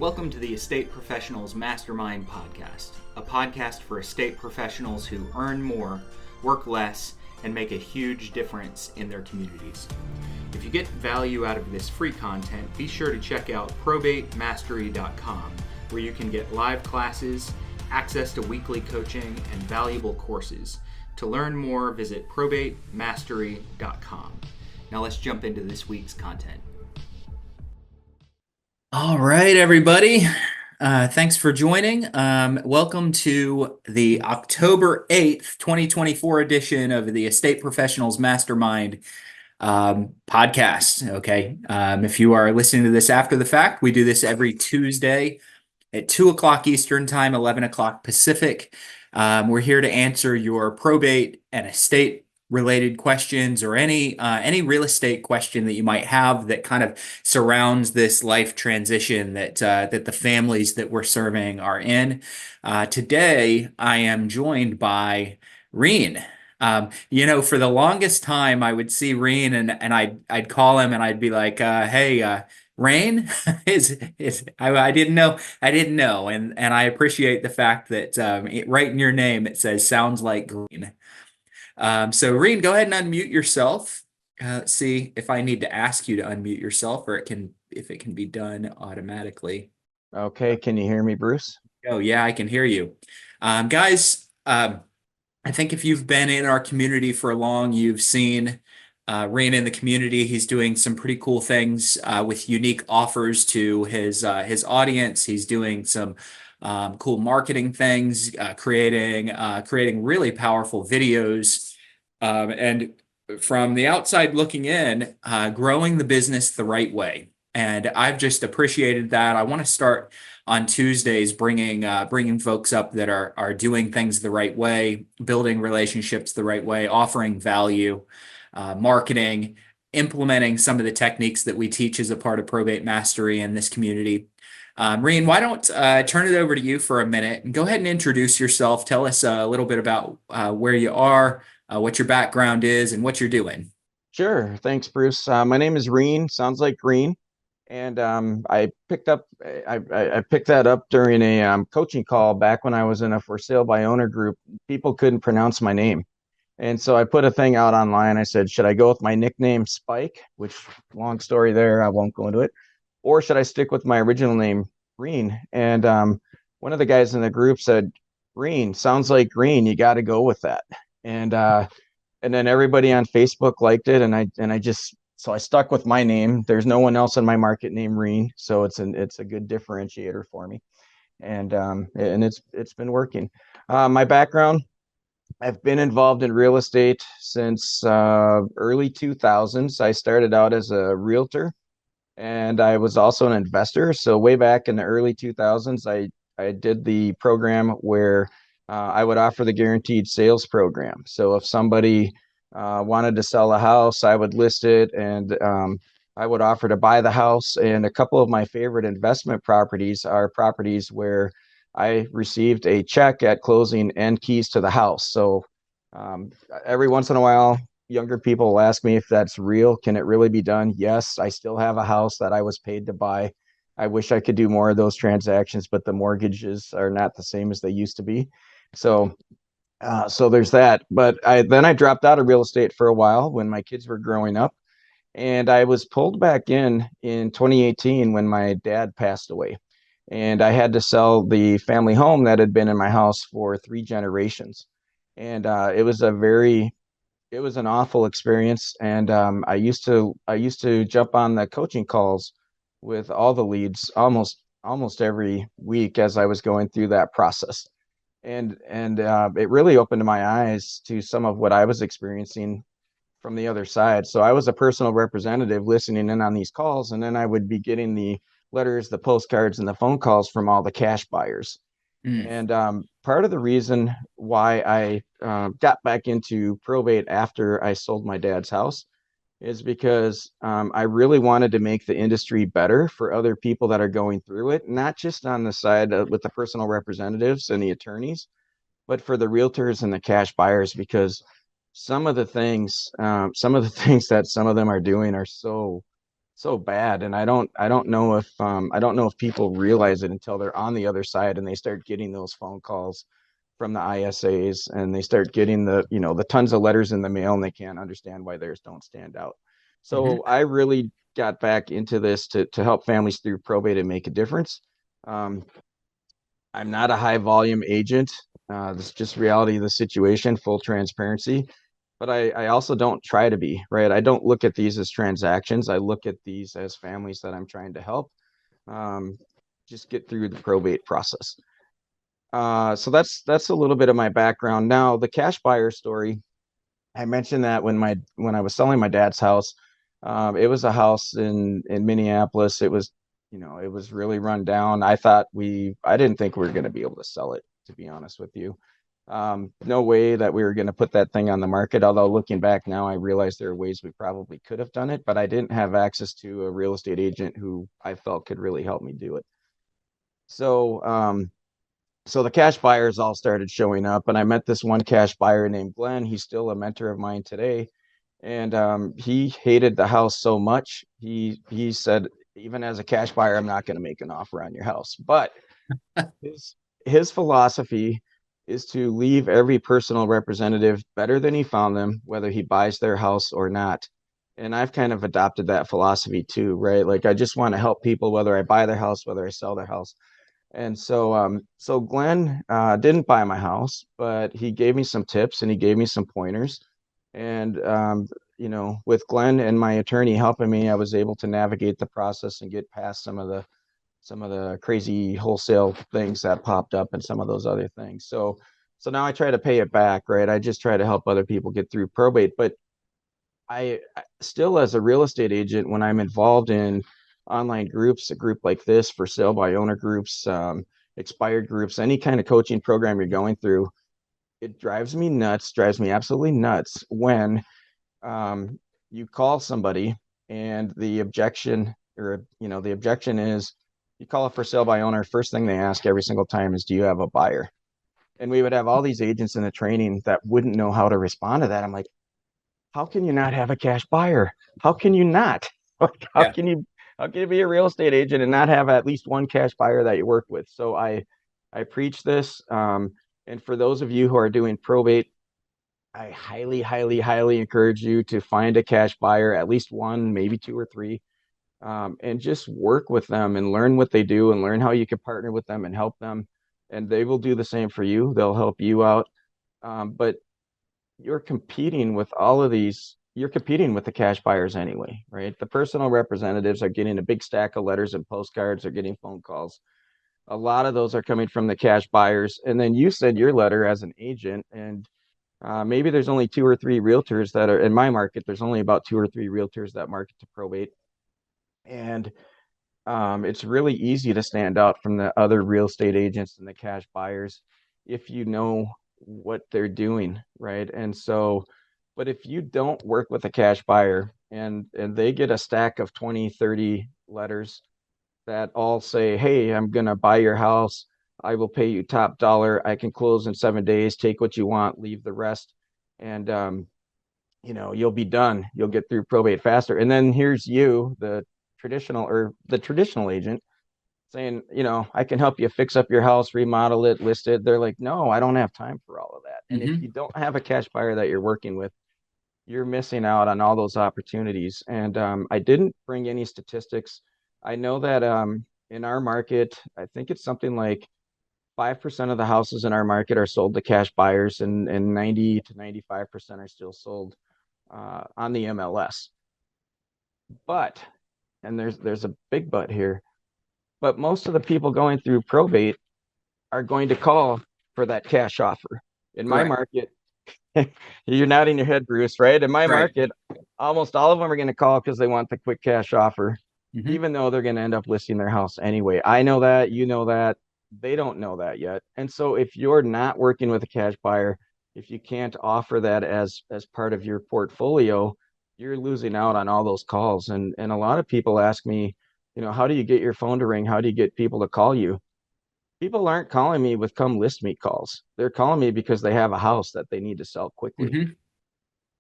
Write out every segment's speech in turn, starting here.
Welcome to the Estate Professionals Mastermind podcast, a podcast for estate professionals who earn more, work less, and make a huge difference in their communities. If you get value out of this free content, be sure to check out ProbateMastery.com, where you can get live classes, access to weekly coaching, and valuable courses. To learn more, visit ProbateMastery.com. Now let's jump into this week's content. All right, everybody. Thanks for joining. Welcome to the October 8th, 2024 edition of the Estate Professionals Mastermind podcast. Okay. If you are listening to this after the fact, we do this every Tuesday at 2 o'clock Eastern Time, 11 o'clock Pacific. We're here to answer your probate and estate related questions or any real estate question that you might have that kind of surrounds this life transition that the families that we're serving are in. Today, I am joined by Reine. For the longest time, I would see Reine and I'd call him and I'd be like, "Hey, Reine," I didn't know, and I appreciate the fact that right in your name it says "sounds like green." So Reine, go ahead and unmute yourself. Let's see if I need to ask you to unmute yourself or if it can be done automatically. Okay, can you hear me, Bruce? Oh yeah, I can hear you. Guys, I think if you've been in our community for long, you've seen Reine in the community. He's doing some pretty cool things with unique offers to his audience. He's doing some cool marketing things, creating really powerful videos, and from the outside looking in, growing the business the right way. And I've just appreciated that. I want to start on Tuesdays bringing folks up that are doing things the right way, building relationships the right way, offering value, marketing, implementing some of the techniques that we teach as a part of Probate Mastery in this community. Reine, why don't turn it over to you for a minute and go ahead and introduce yourself. Tell us a little bit about where you are, what your background is, and what you're doing. Sure. Thanks, Bruce. My name is Reine. Sounds like green. And I picked that up during a coaching call back when I was in a for sale by owner group. People couldn't pronounce my name. And so I put a thing out online. I said, should I go with my nickname Spike, which long story there, I won't go into it, or should I stick with my original name, Reine? And one of the guys in the group said, Reine, sounds like green. You got to go with that. And then everybody on Facebook liked it. And I stuck with my name. There's no one else in my market named Reine. So it's a good differentiator for me. And it's been working. My background, I've been involved in real estate since early 2000s. I started out as a realtor and I was also an investor. So way back in the early 2000s, I did the program where I would offer the guaranteed sales program. So if somebody wanted to sell a house, I would list it and I would offer to buy the house. And a couple of my favorite investment properties are properties where I received a check at closing and keys to the house. So every once in a while, younger people will ask me if that's real. Can it really be done? Yes, I still have a house that I was paid to buy. I wish I could do more of those transactions, but the mortgages are not the same as they used to be. So there's that. But then I dropped out of real estate for a while when my kids were growing up. And I was pulled back in 2018 when my dad passed away. And I had to sell the family home that had been in my house for 3 generations. And it was an awful experience. And I used to jump on the coaching calls with all the leads almost every week as I was going through that process. And it really opened my eyes to some of what I was experiencing from the other side. So I was a personal representative listening in on these calls, and then I would be getting the letters, the postcards, and the phone calls from all the cash buyers. And part of the reason why I got back into probate after I sold my dad's house is because I really wanted to make the industry better for other people that are going through it, not just on the side with the personal representatives and the attorneys, but for the realtors and the cash buyers, because some of the things that some of them are doing are so so bad. And I don't know if I don't know if people realize it until they're on the other side and they start getting those phone calls from the ISAs, and they start getting the tons of letters in the mail, and they can't understand why theirs don't stand out. Hmm. So I really got back into this to help families through probate and make a difference. Um, I'm not a high volume agent. This is just reality of the situation, full transparency. But I also don't try to be, right? I don't look at these as transactions. I look at these as families that I'm trying to help um, just get through the probate process. So that's a little bit of my background. Now, the cash buyer story, I mentioned that when I was selling my dad's house, it was a house in Minneapolis. It was, it was really run down. I didn't think we were going to be able to sell it, to be honest with you. No way that we were going to put that thing on the market. Although looking back now, I realize there are ways we probably could have done it, but I didn't have access to a real estate agent who I felt could really help me do it. So, so the cash buyers all started showing up, and I met this one cash buyer named Glenn. He's still a mentor of mine today, and he hated the house so much. He said, even as a cash buyer, I'm not going to make an offer on your house. But his his philosophy is to leave every personal representative better than he found them, whether he buys their house or not. And I've kind of adopted that philosophy too, right? Like I just want to help people, whether I buy their house, whether I sell their house. And so Glenn didn't buy my house, but he gave me some tips and he gave me some pointers. And with Glenn and my attorney helping me, I was able to navigate the process and get past some of the crazy wholesale things that popped up and some of those other things. So now I try to pay it back, right? I just try to help other people get through probate, but still, as a real estate agent, when I'm involved in online groups, a group like this, for sale by owner groups, expired groups, any kind of coaching program you're going through, it drives me absolutely nuts when you call somebody and the objection is, you call it for sale by owner. First thing they ask every single time is, do you have a buyer? And we would have all these agents in the training that wouldn't know how to respond to that. I'm like, how can you not have a cash buyer? How can you not? Like, Yeah. how can you be a real estate agent and not have at least one cash buyer that you work with? So I preach this. And for those of you who are doing probate, I highly, highly, highly encourage you to find a cash buyer, at least one, maybe two or three, and just work with them and learn what they do and learn how you can partner with them and help them. And they will do the same for you. They'll help you out. But you're competing with all of these. You're competing with the cash buyers anyway, right? The personal representatives are getting a big stack of letters and postcards, are getting phone calls. A lot of those are coming from the cash buyers. And then you said your letter as an agent, and maybe there's only two or three realtors that are in my market. There's only about two or three realtors that market to probate. And it's really easy to stand out from the other real estate agents and the cash buyers if you know what they're doing, right? And so, but if you don't work with a cash buyer and they get a stack of 20, 30 letters that all say, hey, I'm going to buy your house. I will pay you top dollar. I can close in 7 days. Take what you want, leave the rest. And, you'll be done. You'll get through probate faster. And then here's you, the traditional agent saying, I can help you fix up your house, remodel it, list it. They're like, no, I don't have time for all of that. And if Hmm. you don't have a cash buyer that you're working with, you're missing out on all those opportunities. And I didn't bring any statistics. I know that in our market, I think it's something like 5% of the houses in our market are sold to cash buyers, and 90 to 95% are still sold on the MLS. But, and there's a big but here, but most of the people going through probate are going to call for that cash offer. In my Correct. market, you're nodding your head, Bruce, right? In my Right. market, almost all of them are going to call because they want the quick cash offer, Hmm. even though they're going to end up listing their house anyway. I know that, you know that, they don't know that yet. And so if you're not working with a cash buyer, if you can't offer that as part of your portfolio, you're losing out on all those calls. And a lot of people ask me, how do you get your phone to ring? How do you get people to call you? People aren't calling me with come list me calls. They're calling me because they have a house that they need to sell quickly. Hmm.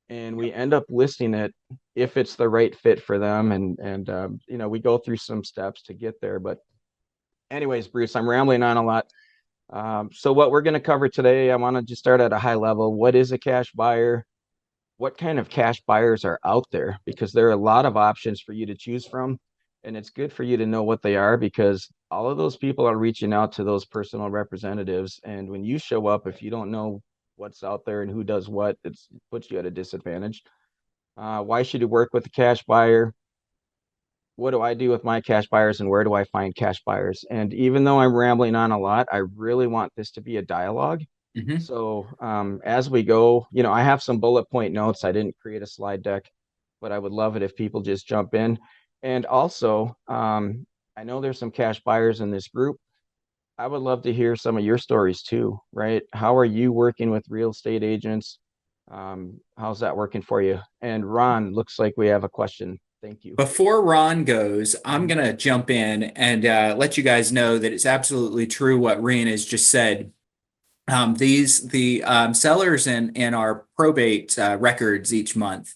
and we end up listing it if it's the right fit for them. And we go through some steps to get there. But anyways, Bruce, I'm rambling on a lot. So what we're going to cover today, I want to just start at a high level. What is a cash buyer? What kind of cash buyers are out there? Because there are a lot of options for you to choose from. And it's good for you to know what they are, because all of those people are reaching out to those personal representatives. And when you show up, if you don't know what's out there and who does what, it puts you at a disadvantage. Why should you work with a cash buyer? What do I do with my cash buyers, and where do I find cash buyers? And even though I'm rambling on a lot, I really want this to be a dialogue. Mhm. So as we go, I have some bullet point notes. I didn't create a slide deck, but I would love it if people just jump in. And also, I know there's some cash buyers in this group. I would love to hear some of your stories too, right? How are you working with real estate agents? How's that working for you? And Ron, looks like we have a question. Thank you. Before Ron goes, I'm going to jump in and let you guys know that it's absolutely true what Reine has just said. The sellers in our probate records each month,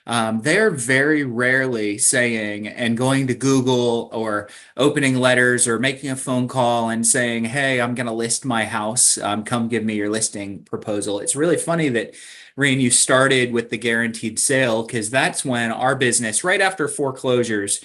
they're very rarely saying and going to Google or opening letters or making a phone call and saying, "Hey, I'm going to list my house. Come give me your listing proposal." It's really funny that, Reen, you started with the guaranteed sale, because that's when our business, right after foreclosures,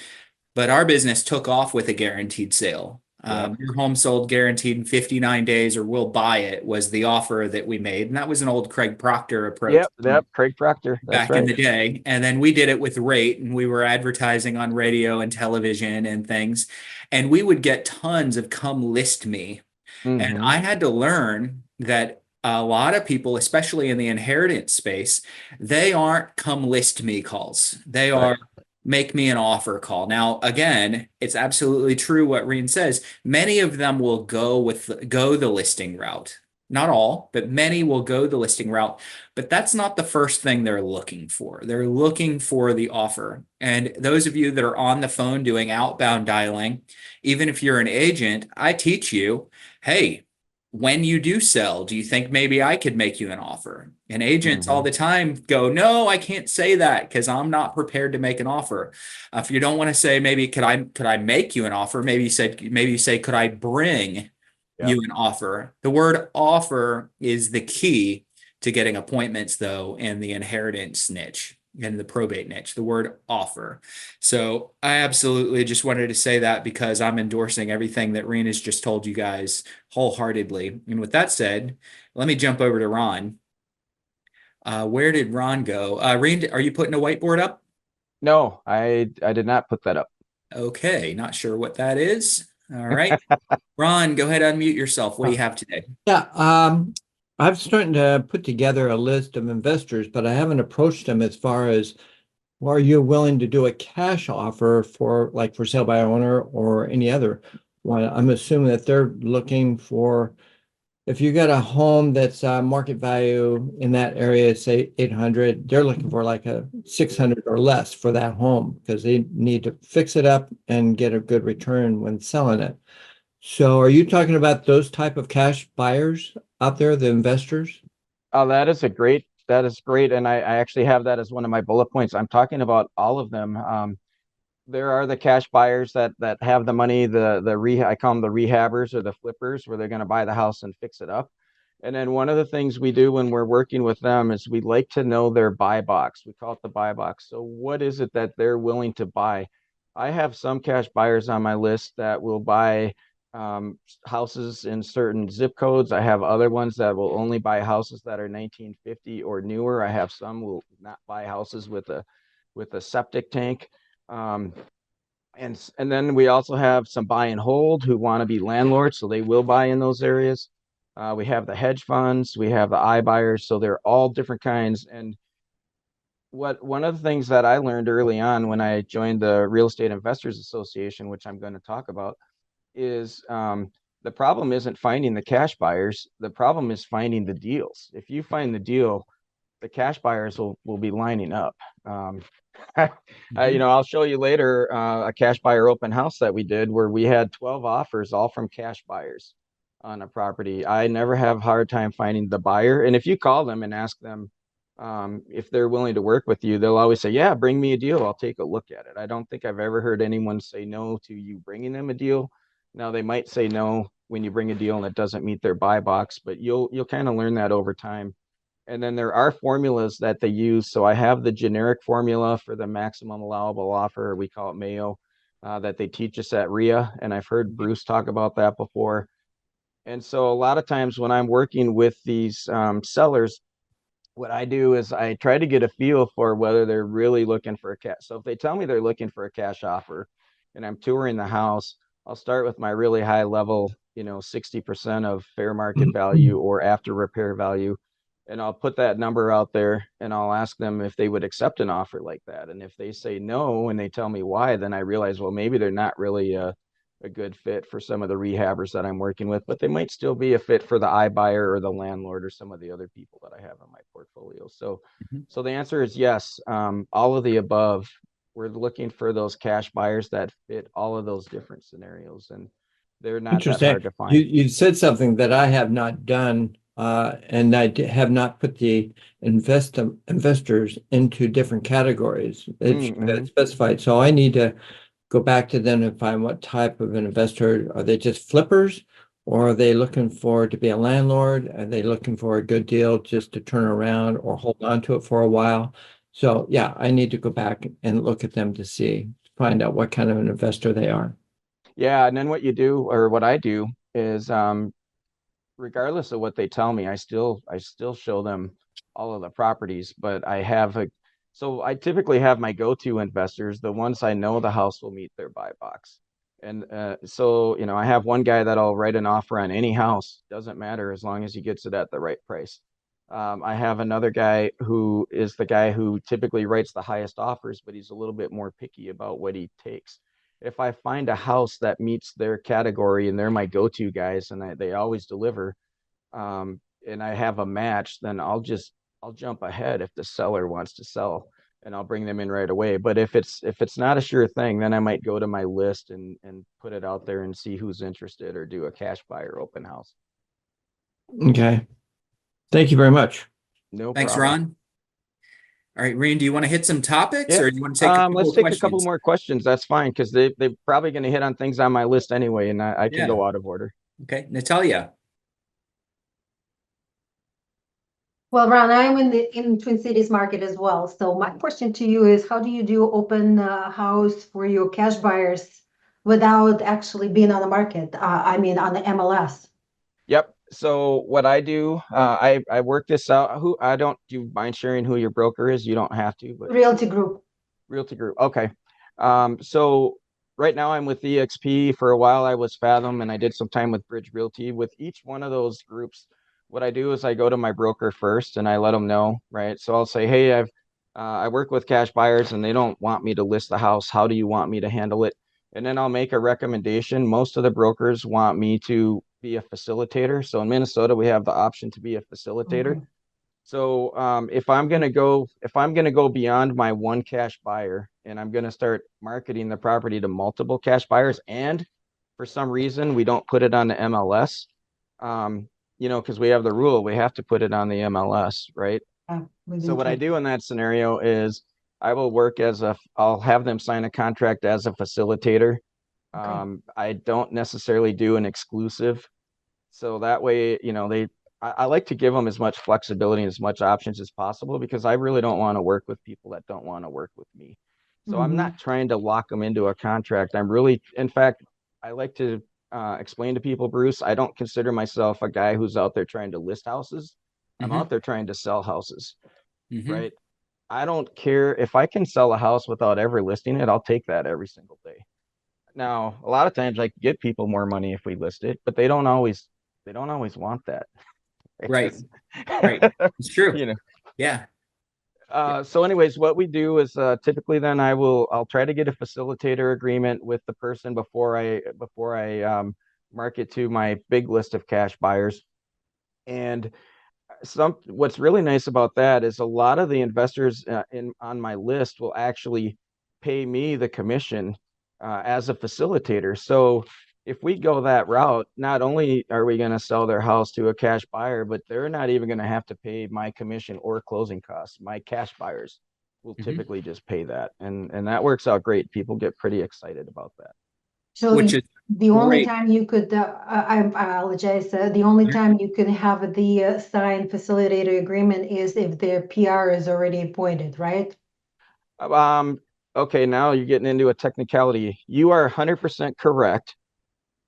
but our business took off with a guaranteed sale. Yep. Your home sold guaranteed in 59 days or we'll buy it was the offer that we made. And that was an old Craig Proctor approach Yep. Yep. Craig Proctor. That's back in right. the day. And then we did it with rate, and we were advertising on radio and television and things. And we would get tons of come list me. And Mm-hmm. I had to learn that a lot of people, especially in the inheritance space, they aren't come list me calls. They Right. are make me an offer call. Now, again, it's absolutely true what Reen says. Many of them will go the listing route. Not all, but many will go the listing route. But that's not the first thing they're looking for. They're looking for the offer. And those of you that are on the phone doing outbound dialing, even if you're an agent, I teach you, hey, when you do sell, do you think maybe I could make you an offer? And agents all Mm-hmm. the time go, no, I can't say that because I'm not prepared to make an offer. If you don't want to say maybe could I make you an offer, maybe you say could I bring Yep. you an offer? The word offer is the key to getting appointments, though, in the inheritance niche, in the probate niche, the word offer. So I absolutely just wanted to say that because I'm endorsing everything that Rena's just told you guys wholeheartedly. And with that said, let me jump over to Ron. Where did Ron go? Rena, are you putting a whiteboard up? No, I did not put that up. Okay, not sure what that is. All right. Ron, go ahead, unmute yourself. What do Uh, you have today? Yeah, I'm starting to put together a list of investors, but I haven't approached them as far as, well, are you willing to do a cash offer for like for sale by owner or any other one? I'm assuming that they're looking for, if you got a home that's market value in that area, say 800, they're looking for like a 600 or less for that home because they need to fix it up and get a good return when selling it. So are you talking about those type of cash buyers out there, the investors? Oh, that is great. And I actually have that as one of my bullet points. I'm talking about all of them. There are the cash buyers that have the money, I call them the rehabbers or the flippers, where they're going to buy the house and fix it up. And then one of the things we do when we're working with them is we like to know their buy box. We call it the buy box. So what is it that they're willing to buy? I have some cash buyers on my list that will buy houses in certain zip codes. I have other ones that will only buy houses that are 1950 or newer. I have some will not buy houses with a septic tank. Um, and then we also have some buy and hold who want to be landlords, so they will buy in those areas. We have the hedge funds, we have the iBuyers, so they're all different kinds. And one of the things that I learned early on when I joined the Real Estate Investors Association, which I'm going to talk about, is the problem isn't finding the cash buyers. The problem is finding the deals. If you find the deal, the cash buyers will be lining up. I'll show you later a cash buyer open house that we did where we had 12 offers, all from cash buyers on a property. I never have a hard time finding the buyer. And if you call them and ask them, if they're willing to work with you, they'll always say, yeah, bring me a deal. I'll take a look at it. I don't think I've ever heard anyone say no to you bringing them a deal. Now they might say no when you bring a deal and it doesn't meet their buy box, but you'll kind of learn that over time. And then there are formulas that they use. So I have the generic formula for the maximum allowable offer. We call it Mayo, that they teach us at RIA. And I've heard Bruce talk about that before. And so a lot of times when I'm working with these sellers, what I do is I try to get a feel for whether they're really looking for a cash. So if they tell me they're looking for a cash offer and I'm touring the house, I'll start with my really high level, 60% of fair market value or after repair value. And I'll put that number out there and I'll ask them if they would accept an offer like that. And if they say no and they tell me why, then I realize, well, maybe they're not really a good fit for some of the rehabbers that I'm working with, but they might still be a fit for the iBuyer or the landlord or some of the other people that I have in my portfolio. So, so the answer is yes. All of the above. We're looking for those cash buyers that fit all of those different scenarios, and they're not that hard to find. You said something that I have not done, and I have not put the investors into different categories. It's specified. So I need to go back to them and find what type of an investor. Are they just flippers, or are they looking for to be a landlord? Are they looking for a good deal just to turn around or hold on to it for a while? So yeah, I need to go back and look at them to find out what kind of an investor they are. Yeah, and then what you do, or what I do, is regardless of what they tell me, I still show them all of the properties, but so I typically have my go-to investors, the ones I know the house will meet their buy box. And so, I have one guy that'll write an offer on any house, doesn't matter as long as he gets it at the right price. I have another guy who is the guy who typically writes the highest offers, but he's a little bit more picky about what he takes. If I find a house that meets their category and they're my go-to guys and they always deliver, and I have a match, then I'll jump ahead if the seller wants to sell and I'll bring them in right away. But if it's not a sure thing, then I might go to my list and put it out there and see who's interested or do a cash buyer open house. Okay. Thank you very much. No Thanks, problem. Ron. All right, Reine, do you want to hit some topics Yeah. or do you want to take a couple Let's of take questions? a couple more questions. That's fine, because they're probably going to hit on things on my list anyway, and I can go out of order. Okay, Natalya. Well, Ron, I'm in Twin Cities market as well. So my question to you is, how do you do open house for your cash buyers without actually being on the market? I mean, on the MLS. Yep. So what I do, I work this out. Do you mind sharing who your broker is? You don't have to, but Realty Group. Realty Group. Okay. So right now I'm with EXP. For a while I was Fathom, and I did some time with Bridge Realty. With each one of those groups, what I do is I go to my broker first and I let them know, right? So I'll say, hey, I work with cash buyers and they don't want me to list the house. How do you want me to handle it? And then I'll make a recommendation. Most of the brokers want me to be a facilitator. So in Minnesota, we have the option to be a facilitator. Okay. So if I'm gonna go beyond my one cash buyer and I'm gonna start marketing the property to multiple cash buyers, and for some reason we don't put it on the MLS, because we have the rule, we have to put it on the MLS, right? So what I do in that scenario is I will I'll have them sign a contract as a facilitator. Okay. I don't necessarily do an exclusive. So that way, I like to give them as much flexibility and as much options as possible, because I really don't want to work with people that don't want to work with me. So I'm not trying to lock them into a contract. In fact, I like to explain to people, Bruce, I don't consider myself a guy who's out there trying to list houses. I'm out there trying to sell houses, right? I don't care if I can sell a house without ever listing it. I'll take that every single day. Now, a lot of times I can get people more money if we list it, but they don't always want that. Right. Right. It's true. Yeah. So anyways, what we do is typically then I'll try to get a facilitator agreement with the person before I market to my big list of cash buyers. And what's really nice about that is a lot of the investors on my list will actually pay me the commission as a facilitator. So if we go that route, not only are we going to sell their house to a cash buyer, but they're not even going to have to pay my commission or closing costs. My cash buyers will typically just pay that. And that works out great. People get pretty excited about that. So Which is the only great. time you could, I apologize, the only time you can have the signed facilitator agreement is if their PR is already appointed, right? Okay, now you're getting into a technicality. You are 100% correct.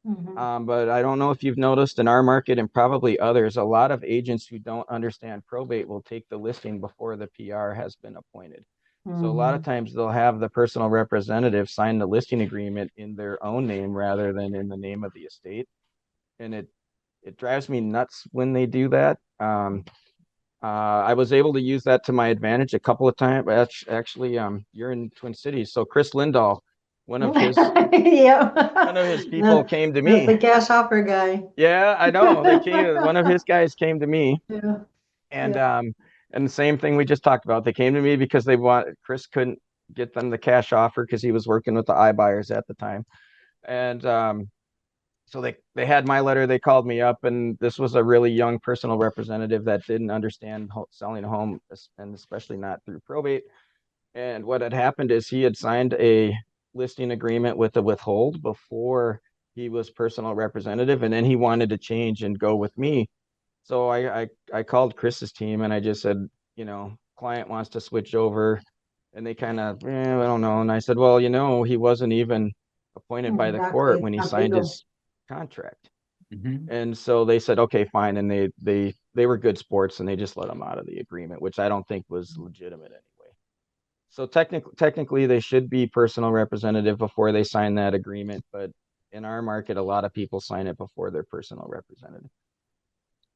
Mhm. But I don't know if you've noticed in our market and probably others, a lot of agents who don't understand probate will take the listing before the PR has been appointed. So a lot of Mhm. times they'll have the personal representative sign the listing agreement in their own name rather than in the name of the estate. And it drives me nuts when they do that. I was able to use that to my advantage a couple of times. Actually, you're in Twin Cities, so Chris Lindahl, one of his Yeah. people came to That's me. the cash offer guy. Yeah, I know. They came. One of his guys came to me, Yeah. and Yeah. and the same thing we just talked about. They came to me because Chris couldn't get them the cash offer because he was working with the iBuyers at the time, and so they had my letter. They called me up, and this was a really young personal representative that didn't understand selling a home, and especially not through probate. And what had happened is he had signed a listing agreement with the withhold before he was personal representative, and then he wanted to change and go with me. So I called Chris's team and I just said, client wants to switch over, and they kind of, I don't know. And I said, well, he wasn't even appointed by the Exactly. court It's when he not signed legal. his contract. Mhm. And so they said, okay, fine. And they were good sports and they just let him out of the agreement, which I don't think was legitimate anyway. So technically they should be personal representative before they sign that agreement. But in our market, a lot of people sign it before their personal representative.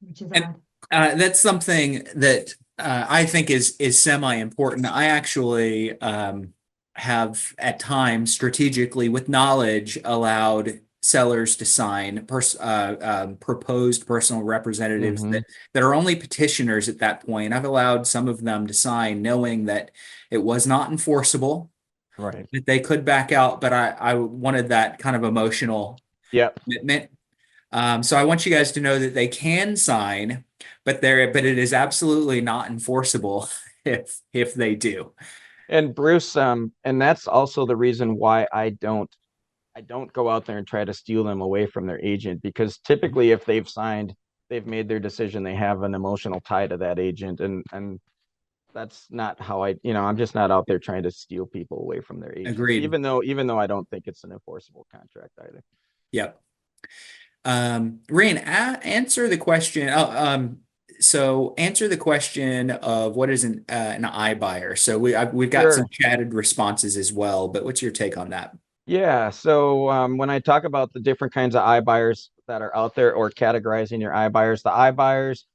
Which is And odd. that's something that I think is semi-important. I actually have at times strategically, with knowledge, allowed sellers to sign proposed personal representatives Mm-hmm. that are only petitioners at that point. I've allowed some of them to sign, knowing that it was not enforceable, Right. that they could back out, but I wanted that kind of emotional Yep. commitment. So I want you guys to know that they can sign, but it is absolutely not enforceable if they do. And Bruce, and that's also the reason why I don't go out there and try to steal them away from their agent, because typically if they've signed, they've made their decision, they have an emotional tie to that agent, and that's not how I'm just not out there trying to steal people away from their agents, Agreed. even though I don't think it's an enforceable contract either. Yep. Reine, answer the question. So answer the question of what is an iBuyer. So we've got some Sure. chatted responses as well, but what's your take on that? Yeah. So when I talk about the different kinds of iBuyers that are out there, or categorizing your iBuyers, the iBuyers,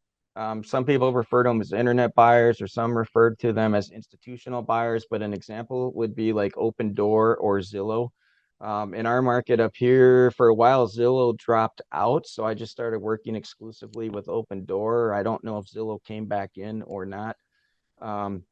some people refer to them as internet buyers, or some refer to them as institutional buyers. But an example would be like Open Door or Zillow. In our market up here, for a while, Zillow dropped out, so I just started working exclusively with Open Door. I don't know if Zillow came back in or not. Um,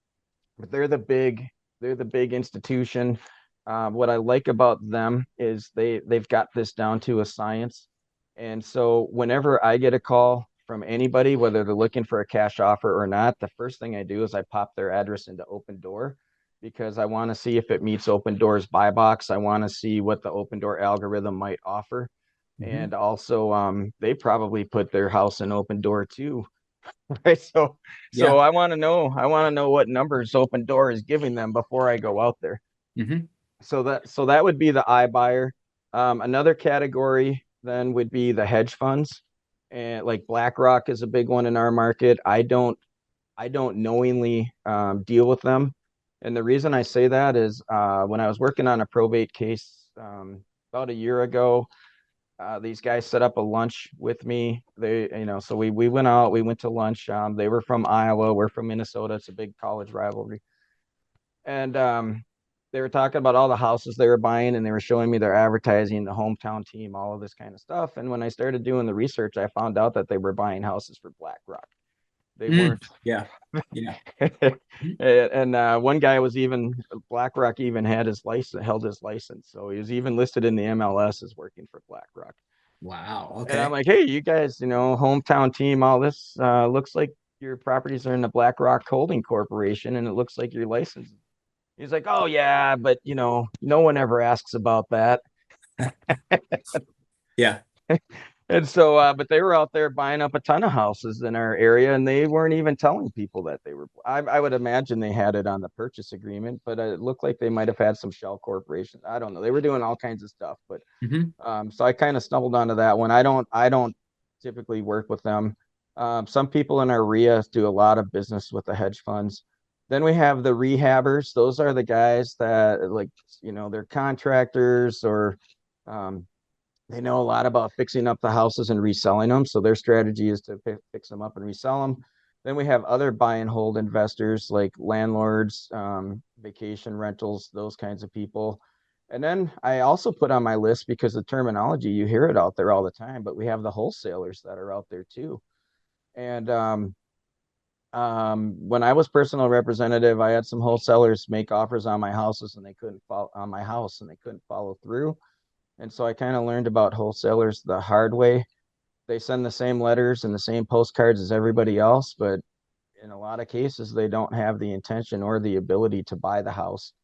but they're the big institution. What I like about them is they've got this down to a science. And so whenever I get a call from anybody, whether they're looking for a cash offer or not, the first thing I do is I pop their address into Open Door, because I want to see if it meets Open Door's buy box. I want to see what the Open Door algorithm might offer. Mhm. And also, they probably put their house in Open Door too. Right. So Yeah. I want to know what numbers Open Door is giving them before I go out there. Hmm. So that would be the iBuyer. Another category then would be the hedge funds, and like BlackRock is a big one in our market. I don't knowingly deal with them, and the reason I say that is when I was working on a probate case about a year ago, these guys set up a lunch with me. So we went out, we went to lunch. They were from Iowa, we're from Minnesota. It's a big college rivalry. And they were talking about all the houses they were buying, and they were showing me their advertising, the hometown team, all of this kind of stuff. And when I started doing the research, I found out that they were buying houses for BlackRock. They weren't. Yeah. Yeah. And one guy was even BlackRock even had his license, held his license, so he was even listed in the MLS as working for BlackRock. Wow. And I'm Okay. like, hey, you guys, hometown team, all this looks like your properties are in the BlackRock Holding Corporation, and it looks like your license. He's like, oh yeah, but no one ever asks about that. Yeah. And so, but they were out there buying up a ton of houses in our area, and they weren't even telling people that they were. I would imagine they had it on the purchase agreement, but it looked like they might have had some shell corporations. I don't know. They were doing all kinds of stuff, but Hmm. so I kind of stumbled onto that one. I don't typically work with them. Some people in our RIA do a lot of business with the hedge funds. Then we have the rehabbers. Those are the guys that they're contractors or um, they know a lot about fixing up the houses and reselling them. So their strategy is to fix them up and resell them. Then we have other buy and hold investors like landlords, vacation rentals, those kinds of people. And then I also put on my list because the terminology, you hear it out there all the time, but we have the wholesalers that are out there too. And when I was personal representative, I had some wholesalers make offers on my houses and they couldn't follow on my house and they couldn't follow through. And so I kind of learned about wholesalers the hard way. They send the same letters and the same postcards as everybody else, but in a lot of cases, they don't have the intention or the ability to buy the house.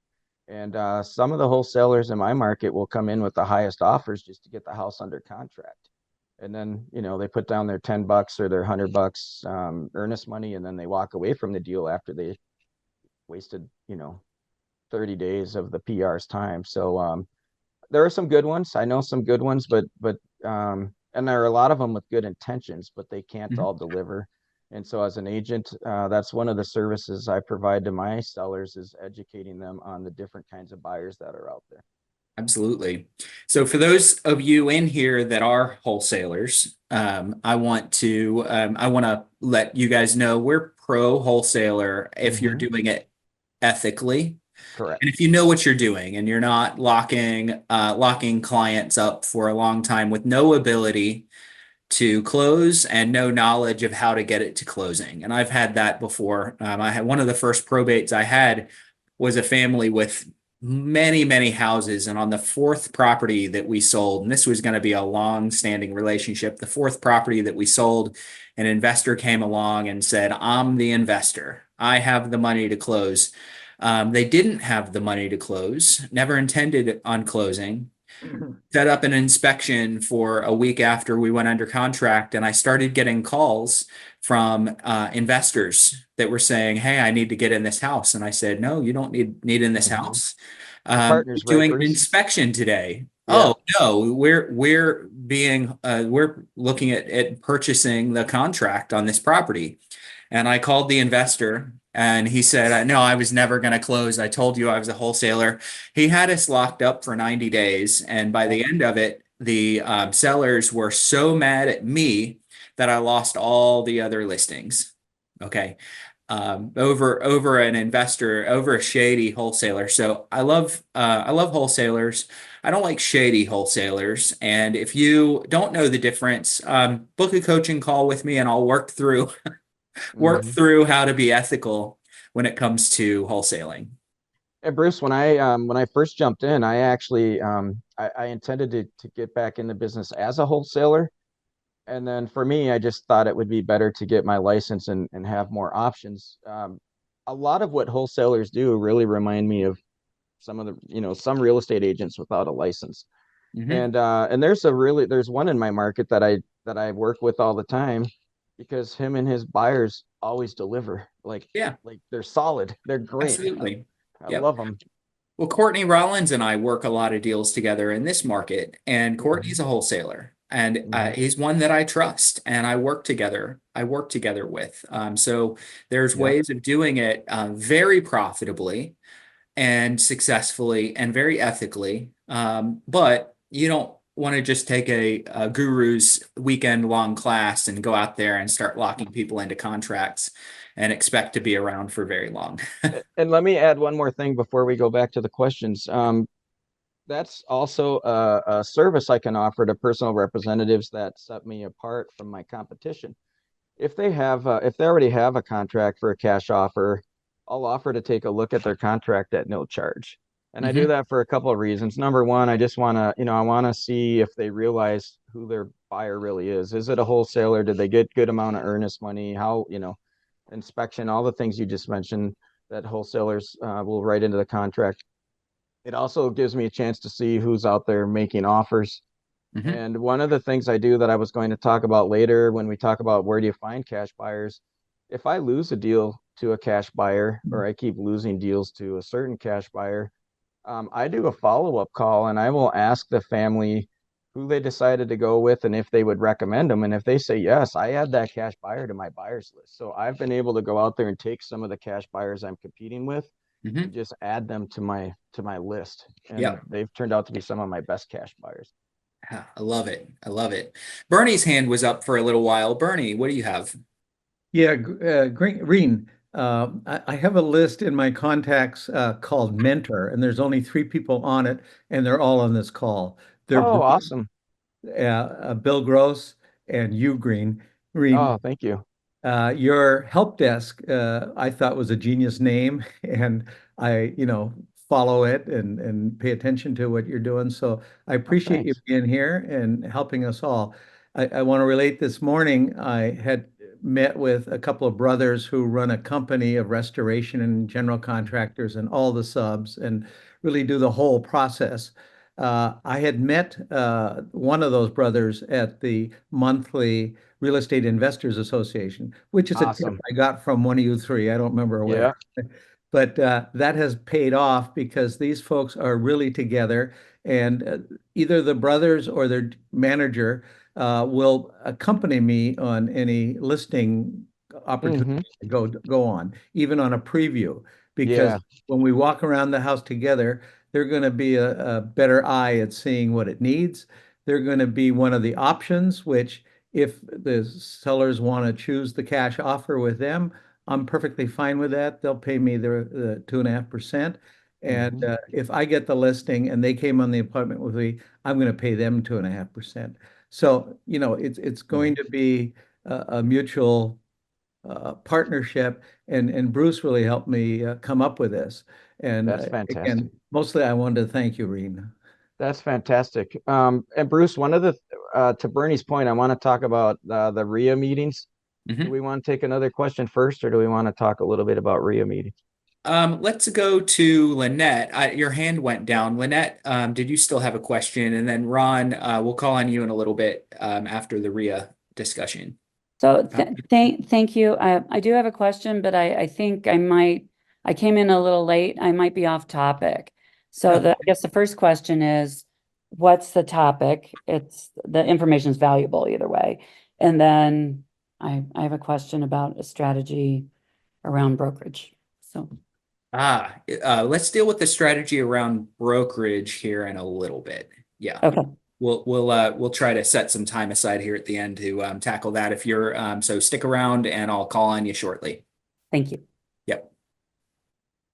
And some of the wholesalers in my market will come in with the highest offers just to get the house under contract. And then, they put down their $10 or their $100 earnest money, and then they walk away from the deal after they wasted, 30 days of the PR's time. So there are some good ones. I know some good ones, but and there are a lot of them with good intentions, but they can't Hmm. all deliver. And so as an agent, that's one of the services I provide to my sellers is educating them on the different kinds of buyers that are out there. Absolutely. So for those of you in here that are wholesalers, I want to let you guys know we're pro wholesaler if you're Mm-hmm. doing it ethically. And Correct. if you know what you're doing and you're not locking clients up for a long time with no ability to close and no knowledge of how to get it to closing. And I've had that before. I had one of the first probates I had was a family with many, many houses. And on the fourth property that we sold, and this was going to be a long-standing relationship, the fourth property that we sold, an investor came along and said, I'm the investor. I have the money to close. They didn't have the money to close, never intended on closing, set up an inspection for a week after we went under contract, and I started getting calls from investors that were saying, "Hey, I need to get in this house." And I said, "No, you don't need in this Mm-hmm. house. Your We're partners, right, doing an Bruce? inspection today." Yeah. Oh no, we're looking at purchasing the contract on this property. And I called the investor and he said, no, I was never going to close. I told you I was a wholesaler. He had us locked up for 90 days. And by the end of it, the sellers were so mad at me that I lost all the other listings. Okay. Over an investor, over a shady wholesaler. So I love wholesalers. I don't like shady wholesalers. And if you don't know the difference, book a coaching call with me and I'll work Mm-hmm. through how to be ethical when it comes to wholesaling. Hey, Bruce, when I first jumped in, I actually I intended to get back in the business as a wholesaler. And then for me, I just thought it would be better to get my license and have more options. A lot of what wholesalers do really remind me of some of the, some real estate agents without a license. Hmm. And there's one in my market that I work with all the time because him and his buyers always deliver. Yeah, Like they're solid. They're great. absolutely. I Yep. love them. Well, Courtney Rollins and I work a lot of deals together in this market, and Hmm. Courtney's a wholesaler, and Hmm. he's one that I trust, and I work together. I work together with. So there's Yep. ways of doing it very profitably and successfully and very ethically. But you don't want to just take a guru's weekend long class and go out there and start locking people into contracts and expect to be around for very long. And let me add one more thing before we go back to the questions. That's also a service I can offer to personal representatives that set me apart from my competition if they already have a contract for a cash offer, I'll offer to take a look at their contract at no charge. And I do that for a couple of reasons. Number one, I just want to, I want to see if they realize who their buyer really is. Is it a wholesaler? Did they get good amount of earnest money? How, inspection, all the things you just mentioned that wholesalers will write into the contract. It also gives me a chance to see who's out there making offers. And one of the things I do that I was going to talk about later when we talk about where do you find cash buyers, if I lose a deal to a cash buyer or I keep losing deals to a certain cash buyer, I do a follow-up call and I will ask the family who they decided to go with and if they would recommend them. And if they say yes, I add that cash buyer to my buyers list. So I've been able to go out there and take some of the cash buyers I'm competing with and just add them to my list. And they've turned out to be some of my best cash buyers. Yeah, I love it. I love it. Bernie's hand was up for a little while. Bernie, what do you have? Yeah, Reine, I have a list in my contacts called Mentor, and there's only 3 people on it, and they're all on this call. They're Oh, awesome. Bill Gross and you, Reine. Oh, thank you. Your help desk, I thought was a genius name, and I, follow it and pay attention to what you're doing. So I appreciate you Thanks. being here and helping us all. I want to relate this morning. I had met with a couple of brothers who run a company of restoration and general contractors and all the subs and really do the whole process. I had met one of those brothers at the monthly Real Estate Investors Association, which is a tip Awesome. I got from one of you three. I don't remember Yeah. where. But that has paid off because these folks are really together, and either the brothers or their manager will accompany me on any listing opportunity hmm to go on, even on a preview, because Yeah. when we walk around the house together, they're going to be a better eye at seeing what it needs. They're going to be one of the options, which if the sellers want to choose the cash offer with them, I'm perfectly fine with that. They'll pay me the 2.5%. And hmm if I get the listing and they came on the appointment with me, I'm going to pay them 2.5%. So, it's going to be a mutual partnership. And Bruce really helped me come up with this. And That's fantastic. again, mostly I wanted to thank you, Reine. That's fantastic. And Bruce, one of the to Bernie's point, I want to talk about the RIA meetings. Do we want to take another question first, or do we want to talk a little bit about RIA meetings? Let's go to Lynette. Your hand went down. Lynette, did you still have a question? And then Ron, we'll call on you in a little bit after the RIA discussion. So thank you. I do have a question, but I think I came in a little late. I might be off topic. So I guess the first question is, what's the topic? The information is valuable either way. And then I have a question about a strategy around brokerage. So Let's deal with the strategy around brokerage here in a little bit. Yeah. okay. We'll try to set some time aside here at the end to tackle that. If you're so stick around and I'll call on you shortly. Thank you. Yep.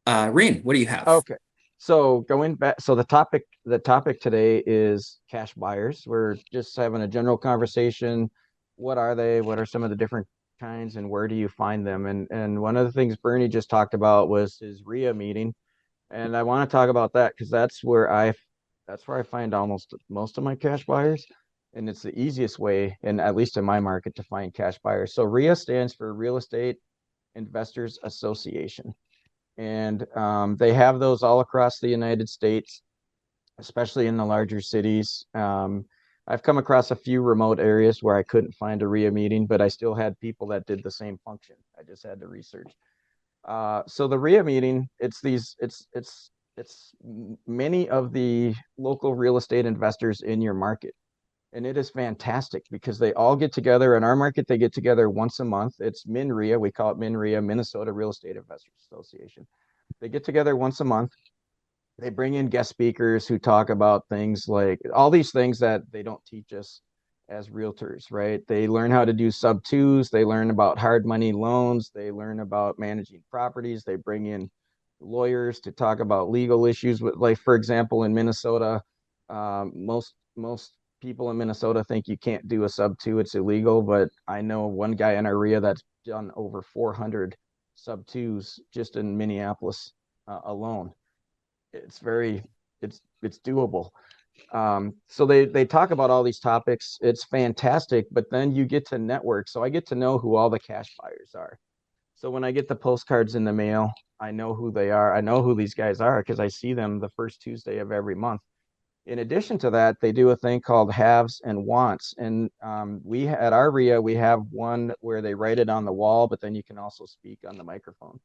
Reine, what do you have? Okay. So going back, so the topic today is cash buyers. We're just having a general conversation. What are they? What are some of the different kinds and where do you find them? And one of the things Bernie just talked about was his RIA meeting. And I want to talk about that because that's where I find almost most of my cash buyers. And it's the easiest way, and at least in my market, to find cash buyers. So RIA stands for Real Estate Investors Association. And they have those all across the United States, especially in the larger cities. I've come across a few remote areas where I couldn't find a RIA meeting, but I still had people that did the same function. I just had to research. So the RIA meeting, it's many of the local real estate investors in your market. And it is fantastic because they all get together. In our market, they get together once a month. It's MINRIA. We call it MINRIA, Minnesota Real Estate Investors Association. They get together once a month. They bring in guest speakers who talk about things like all these things that they don't teach us as realtors, right? They learn how to do sub twos. They learn about hard money loans. They learn about managing properties. They bring in lawyers to talk about legal issues with, like, for example, in Minnesota, most people in Minnesota think you can't do a sub 2, it's illegal, but I know one guy in our RIA that's done over 400 sub 2s just in Minneapolis alone. It's doable. So they talk about all these topics. It's fantastic, but then you get to network. So I get to know who all the cash buyers are. So when I get the postcards in the mail, I know who they are. I know who these guys are because I see them the first Tuesday of every month. In addition to that, they do a thing called haves and wants. And we at our RIA, we have one where they write it on the wall, but then you can also speak on the microphone.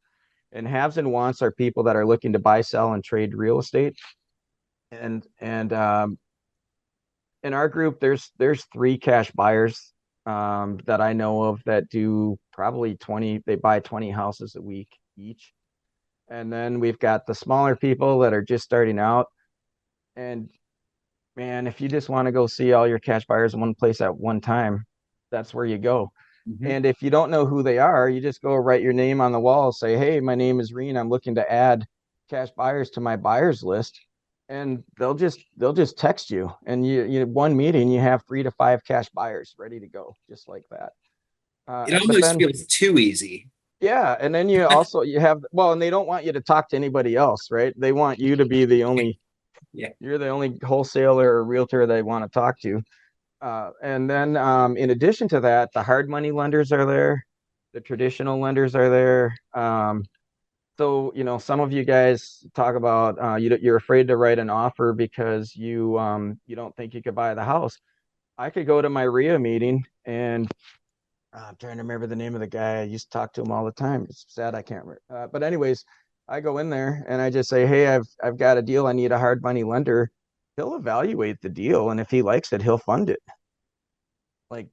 And haves and wants are people that are looking to buy, sell, and trade real estate. And in our group, there's 3 cash buyers that I know of that do probably 20. They buy 20 houses a week each. And then we've got the smaller people that are just starting out. And man, if you just want to go see all your cash buyers in one place at one time, that's where you go. Mhm. And if you don't know who they are, you just go write your name on the wall, say, hey, my name is Reine. I'm looking to add cash buyers to my buyers list. And they'll just text you. And you one meeting, you have 3 to 5 cash buyers ready to go, just like that. It But almost then, feels too easy. yeah, and then you have, well, and they don't want you to talk to anybody else, right? They want you to be the only, Yeah. you're the only wholesaler or realtor they want to talk to. And then in addition to that, the hard money lenders are there, the traditional lenders are there. So, some of you guys talk about you're afraid to write an offer because you don't think you could buy the house. I could go to my RIA meeting and I'm trying to remember the name of the guy. I used to talk to him all the time. It's sad I can't remember. But anyways, I go in there and I just say, hey, I've got a deal. I need a hard money lender. He'll evaluate the deal, and if he likes it, he'll fund it. Like,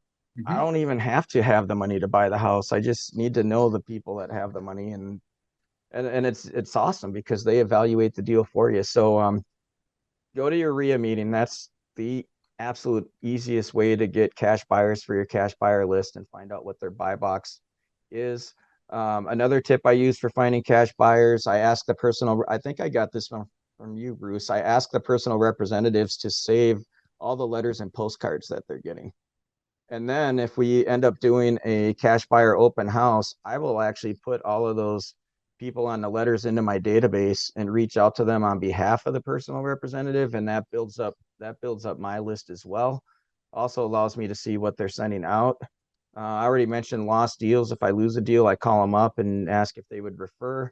I don't even have to have the money to buy the house. I just need to know the people that have the money, and it's awesome because they evaluate the deal for you. So go to your RIA meeting. That's the absolute easiest way to get cash buyers for your cash buyer list and find out what their buy box is. Another tip I use for finding cash buyers, I think I got this from you, Bruce. I ask the personal representatives to save all the letters and postcards that they're getting. And then if we end up doing a cash buyer open house, I will actually put all of those people on the letters into my database and reach out to them on behalf of the personal representative. And that builds up my list as well. Also allows me to see what they're sending out. I already mentioned lost deals. If I lose a deal, I call them up and ask if they would refer.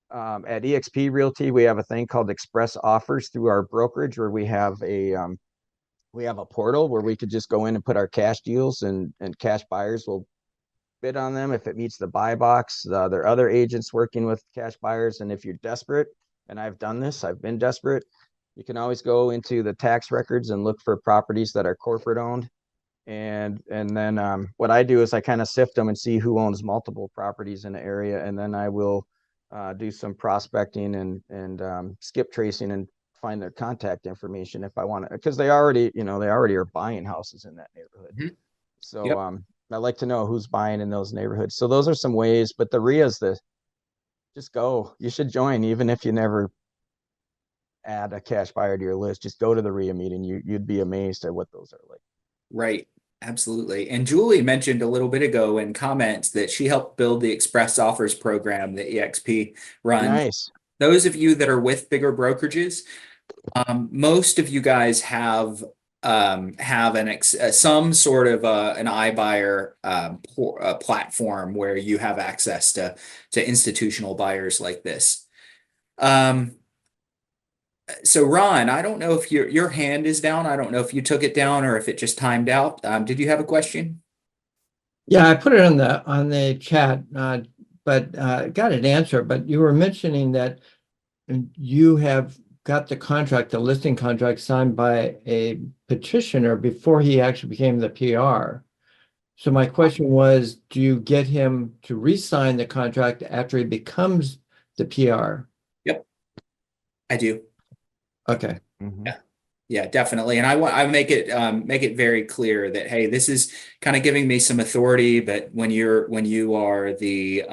At eXp Realty, we have a thing called Express Offers through our brokerage, where we have a portal where we could just go in and put our cash deals, and cash buyers will bid on them if it meets the buy box. There are other agents working with cash buyers, and if you're desperate, and I've done this, I've been desperate, you can always go into the tax records and look for properties that are corporate owned. And then what I do is I kind of sift them and see who owns multiple properties in the area, and then I will do some prospecting and skip tracing and find their contact information if I want to, because they already are buying houses in that neighborhood. So I like to know who's buying in those neighborhoods. So those are some ways, but the RIA's just go. You should join, even if you never add a cash buyer to your list. Just go to the RIA meeting. You'd be amazed at what those are like. Right. Absolutely. And Julie mentioned a little bit ago in comments that she helped build the Express Offers program that EXP runs. Nice. Those of you that are with bigger brokerages, most of you guys have some sort of an iBuyer platform where you have access to institutional buyers like this. So Ron, I don't know if your hand is down. I don't know if you took it down or if it just timed out. Did you have a question? Yeah, I put it on the chat, but got an answer. But you were mentioning that you have got the listing contract signed by a petitioner before he actually became the PR. So my question was, do you get him to re-sign the contract after he becomes the PR? Yep, I do. Okay. Mm-hmm. Yeah, definitely. And I make it very clear that, hey, this is kind of giving me some authority, but when you are the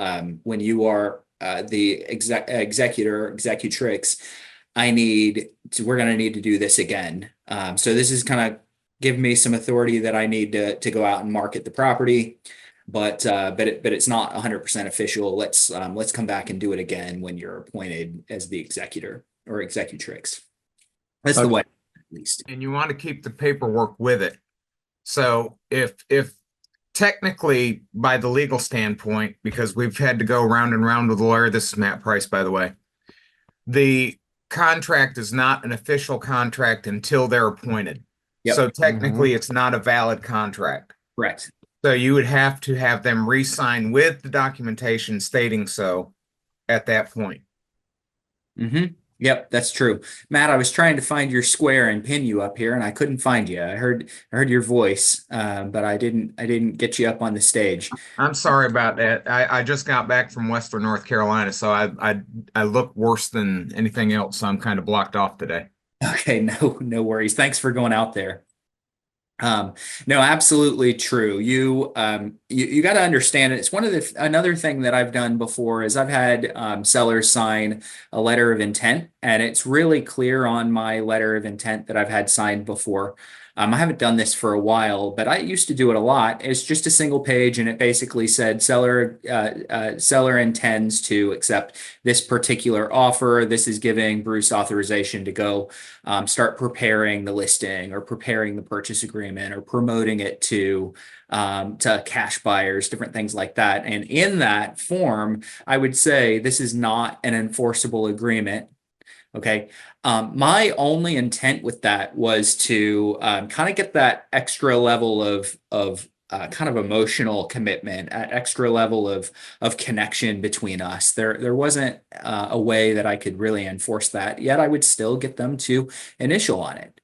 executor, executrix, we're going to need to do this again. So this is kind of give me some authority that I need to go out and market the property. But it's not 100% official. Let's come back and do it again when you're appointed as the executor or executrix. That's the Okay. way, at least. And you want to keep the paperwork with it. So if technically by the legal standpoint, because we've had to go round and round with the lawyer, this is Matt Price, by the way, the contract is not an official contract until they're appointed. Yep. So technically it's not a valid contract. Correct. So you would have to have them re-sign with the documentation stating so at that point. Mm-hmm. Yep, that's true. Matt, I was trying to find your square and pin you up here, and I couldn't find you. I heard your voice, but I didn't get you up on the stage. I'm sorry about that. I just got back from Western North Carolina, so I look worse than anything else. So I'm kind of blocked off today. Okay, no worries. Thanks for going out there. No, absolutely true. You got to understand it. It's another thing that I've done before is I've had sellers sign a letter of intent, and it's really clear on my letter of intent that I've had signed before. I haven't done this for a while, but I used to do it a lot. It's just a single page, and it basically said seller intends to accept this particular offer. This is giving Bruce authorization to go start preparing the listing or preparing the purchase agreement or promoting it to cash buyers, different things like that. And in that form, I would say this is not an enforceable agreement. Okay. My only intent with that was to kind of get that extra level of kind of emotional commitment, at extra level of connection between us. There wasn't a way that I could really enforce that, yet I would still get them to initial on it.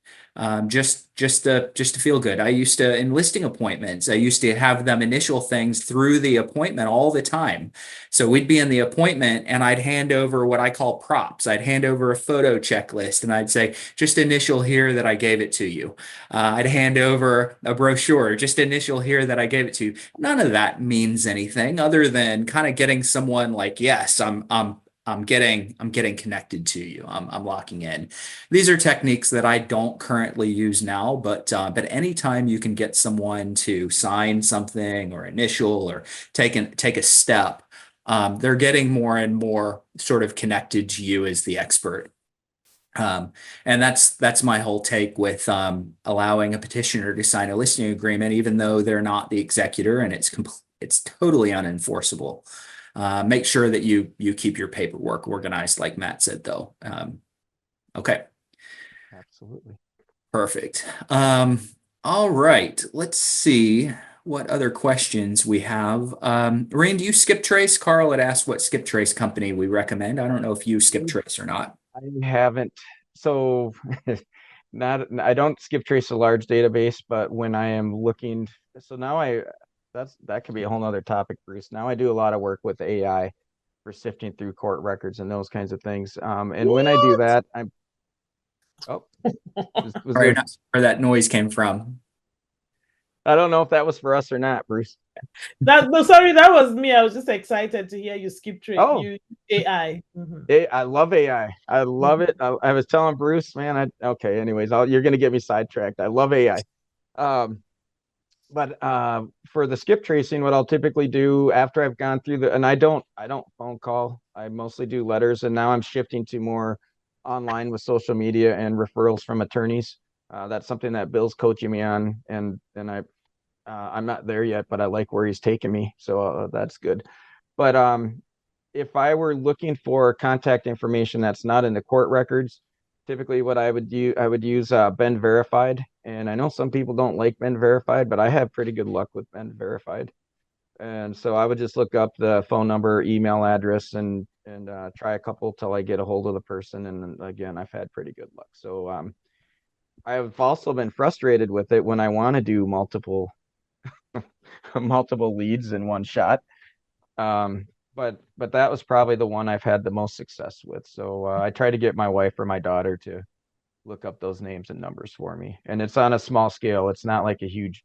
Just to feel good. I used to, in listing appointments, I used to have them initial things through the appointment all the time. So we'd be in the appointment and I'd hand over what I call props. I'd hand over a photo checklist and I'd say, just initial here that I gave it to you. I'd hand over a brochure, just initial here that I gave it to you. None of that means anything other than kind of getting someone like, yes, I'm getting connected to you. I'm locking in. These are techniques that I don't currently use now, but anytime you can get someone to sign something or initial or take a step, they're getting more and more sort of connected to you as the expert. And that's my whole take with allowing a petitioner to sign a listing agreement, even though they're not the executor, and it's totally unenforceable. Make sure that you keep your paperwork organized, like Matt said, though. Okay. Absolutely. Perfect. All right. Let's see what other questions we have. Reine, do you skip trace? Carl had asked what skip trace company we recommend. I don't know if you skip trace or not. I haven't. So I don't skip trace a large database, but when I am looking, so now that could be a whole nother topic, Bruce. Now I do a lot of work with AI for sifting through court records and those kinds of things. And when I do that, Sorry, not where that noise came from. I don't know if that was for us or not, Bruce. Sorry, that was me. I was just excited to hear you skip trace. Oh. You AI. Mm-hmm. I love AI. I love it. I was telling Bruce, man. Okay. Anyways, you're gonna get me sidetracked. I love AI. But for the skip tracing, what I'll typically do after I've gone through and I don't phone call. I mostly do letters, and now I'm shifting to more online with social media and referrals from attorneys. That's something that Bill's coaching me on, and I'm not there yet, but I like where he's taking me, so that's good. But if I were looking for contact information that's not in the court records, typically what I would use Ben Verified. And I know some people don't like Ben Verified, but I have pretty good luck with Ben Verified. And so I would just look up the phone number, email address, and try a couple till I get a hold of the person. And again, I've had pretty good luck. So I've also been frustrated with it when I want to do multiple leads in one shot. But that was probably the one I've had the most success with. So I try to get my wife or my daughter to look up those names and numbers for me. And it's on a small scale. It's not like a huge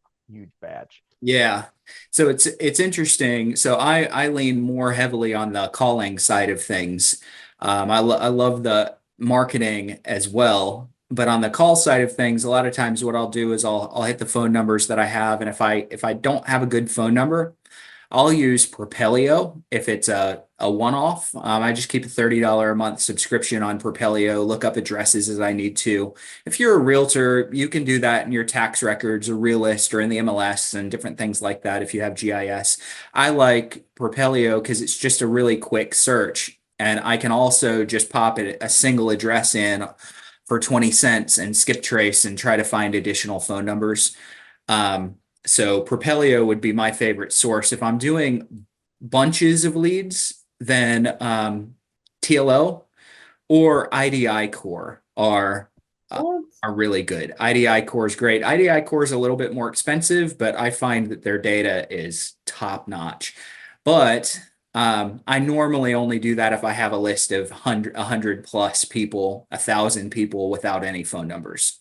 batch. Yeah. So it's interesting. So I lean more heavily on the calling side of things. I love the marketing as well, But on the call side of things, a lot of times what I'll do is I'll hit the phone numbers that I have, and if I don't have a good phone number, I'll use Propelio if it's a one-off. I just keep a $30 a month subscription on Propelio, look up addresses as I need to. If you're a realtor, you can do that in your tax records or realist or in the MLS and different things like that if you have GIS. I like Propelio because it's just a really quick search. And I can also just pop a single address in for 20 cents and skip trace and try to find additional phone numbers. So Propelio would be my favorite source. If I'm doing bunches of leads, then TLO or IDI Core are really good. IDI Core is great. IDI Core is a little bit more expensive, but I find that their data is top notch. But I normally only do that if I have a list of 100 plus people, 1,000 people without any phone numbers.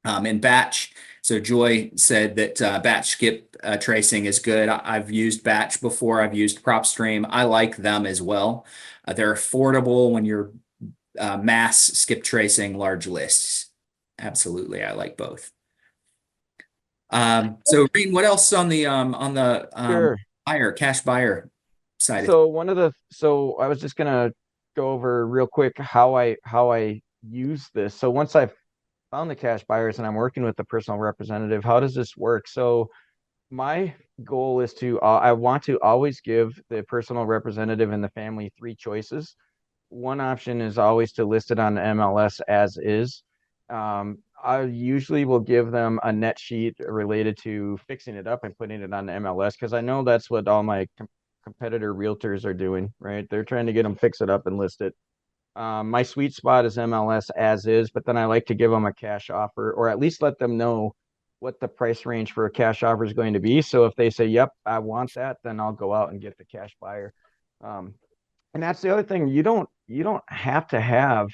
In batch, so Joy said that batch skip tracing is good. I've used batch before. I've used PropStream. I like them as well. They're affordable when you're mass skip tracing large lists. Absolutely, I like both. So Reine, what else on the Sure. cash buyer side? So so I was just gonna go over real quick how I use this. So once I've found the cash buyers and I'm working with the personal representative, how does this work? So my goal is to I want to always give the personal representative and the family 3 choices. One option is always to list it on the MLS as is. I usually will give them a net sheet related to fixing it up and putting it on the MLS because I know that's what all my competitor realtors are doing, right? They're trying to get them fix it up and list it. My sweet spot is MLS as is, but then I like to give them a cash offer or at least let them know what the price range for a cash offer is going to be. So if they say, yep, I want that, then I'll go out and get the cash buyer. And that's the other thing. You don't have to have,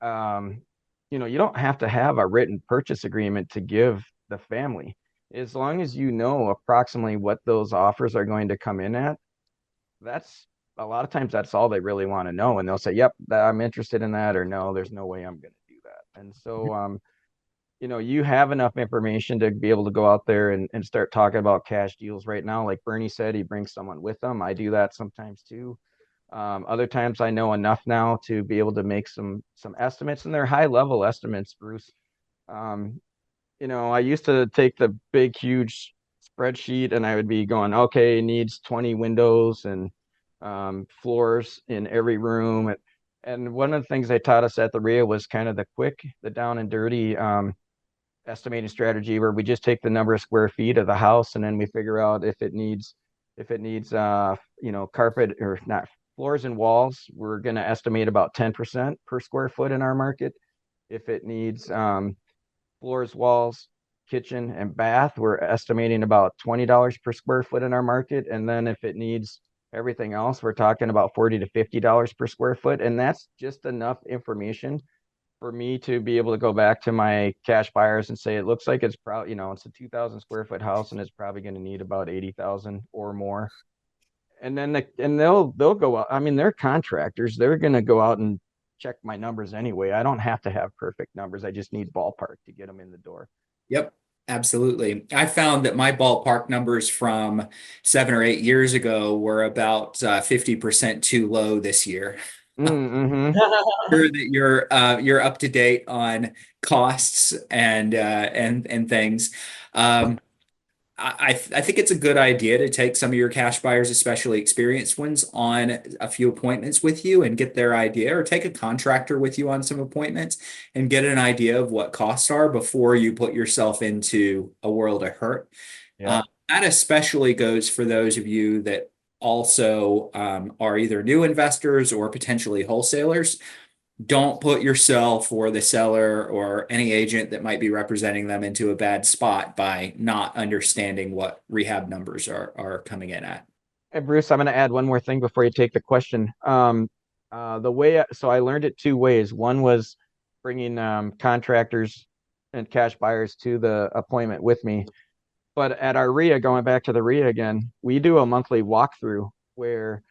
you don't have to have a written purchase agreement to give the family. As long as you know approximately what those offers are going to come in at, that's a lot of times that's all they really want to know. And they'll say, yep, I'm interested in that, or no, there's no way I'm going to do that. And so, you have enough information to be able to go out there and start talking about cash deals right now. Like Bernie said, he brings someone with him. I do that sometimes too. Other times I know enough now to be able to make some estimates, and they're high level estimates, Bruce. I used to take the big, huge spreadsheet and I would be going, okay, it needs 20 windows and floors in every room. And one of the things they taught us at the RIA was kind of the down and dirty estimating strategy where we just take the number of square feet of the house and then we figure out if it needs carpet or not floors and walls. We're going to estimate about 10% per square foot in our market. If it needs floors, walls, kitchen, and bath, we're estimating about $20 per square foot in our market. And then if it needs everything else, we're talking about $40 to $50 per square foot. And that's just enough information for me to be able to go back to my cash buyers and say, it looks like it's probably, it's a 2,000 square foot house and it's probably going to need about 80,000 or more. And then they'll go out. I mean, they're contractors. They're going to go out and check my numbers anyway. I don't have to have perfect numbers. I just need ballpark to get them in the door. Yep, absolutely. I found that my ballpark numbers from 7 or 8 years ago were about 50% too low this year. Mm-hmm. Sure that you're up to date on costs and things. I think it's a good idea to take some of your cash buyers, especially experienced ones, on a few appointments with you and get their idea, or take a contractor with you on some appointments and get an idea of what costs are before you put yourself into a world of hurt. Yeah. That especially goes for those of you that also are either new investors or potentially wholesalers. Don't put yourself or the seller or any agent that might be representing them into a bad spot by not understanding what rehab numbers are coming in at. Hey, Bruce, I'm going to add one more thing before you take the question. So I learned it 2 ways. One was bringing contractors and cash buyers to the appointment with me. But at our RIA, going back to the RIA again, we do a monthly walkthrough where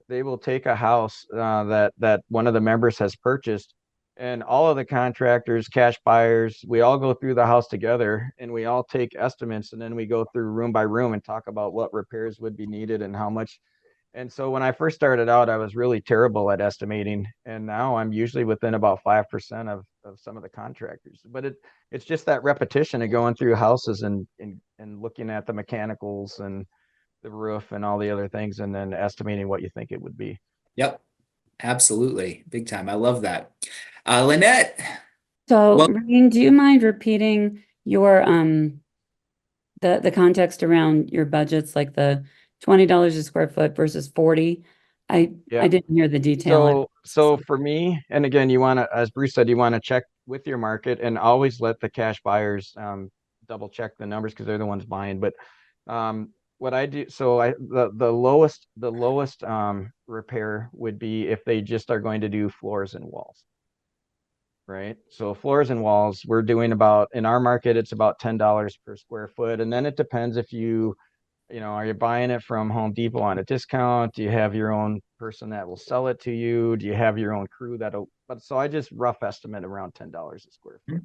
they will take a house that one of the members has purchased, And all of the contractors, cash buyers, we all go through the house together and we all take estimates, and then we go through room by room and talk about what repairs would be needed and how much. And so when I first started out, I was really terrible at estimating. And now I'm usually within about 5% of some of the contractors. But it's just that repetition of going through houses and looking at the mechanicals and the roof and all the other things, and then estimating what you think it would be. Yep. Absolutely. Big time. I love that. Lynette. So, Well- Reine, do you mind repeating your the context around your budgets, like the $20 a square foot versus 40? I didn't hear the detail. So for me, and again, you want to, as Bruce said, you want to check with your market and always let the cash buyers double check the numbers because they're the ones buying. But what I do, so the lowest repair would be if they just are going to do floors and walls. Right. So floors and walls, we're doing about, in our market, it's about $10 per square foot. And then it depends if you know, are you buying it from Home Depot on a discount? Do you have your own person that will sell it to you? Do you have your own crew that'll, but so I just rough estimate around $10 a square foot.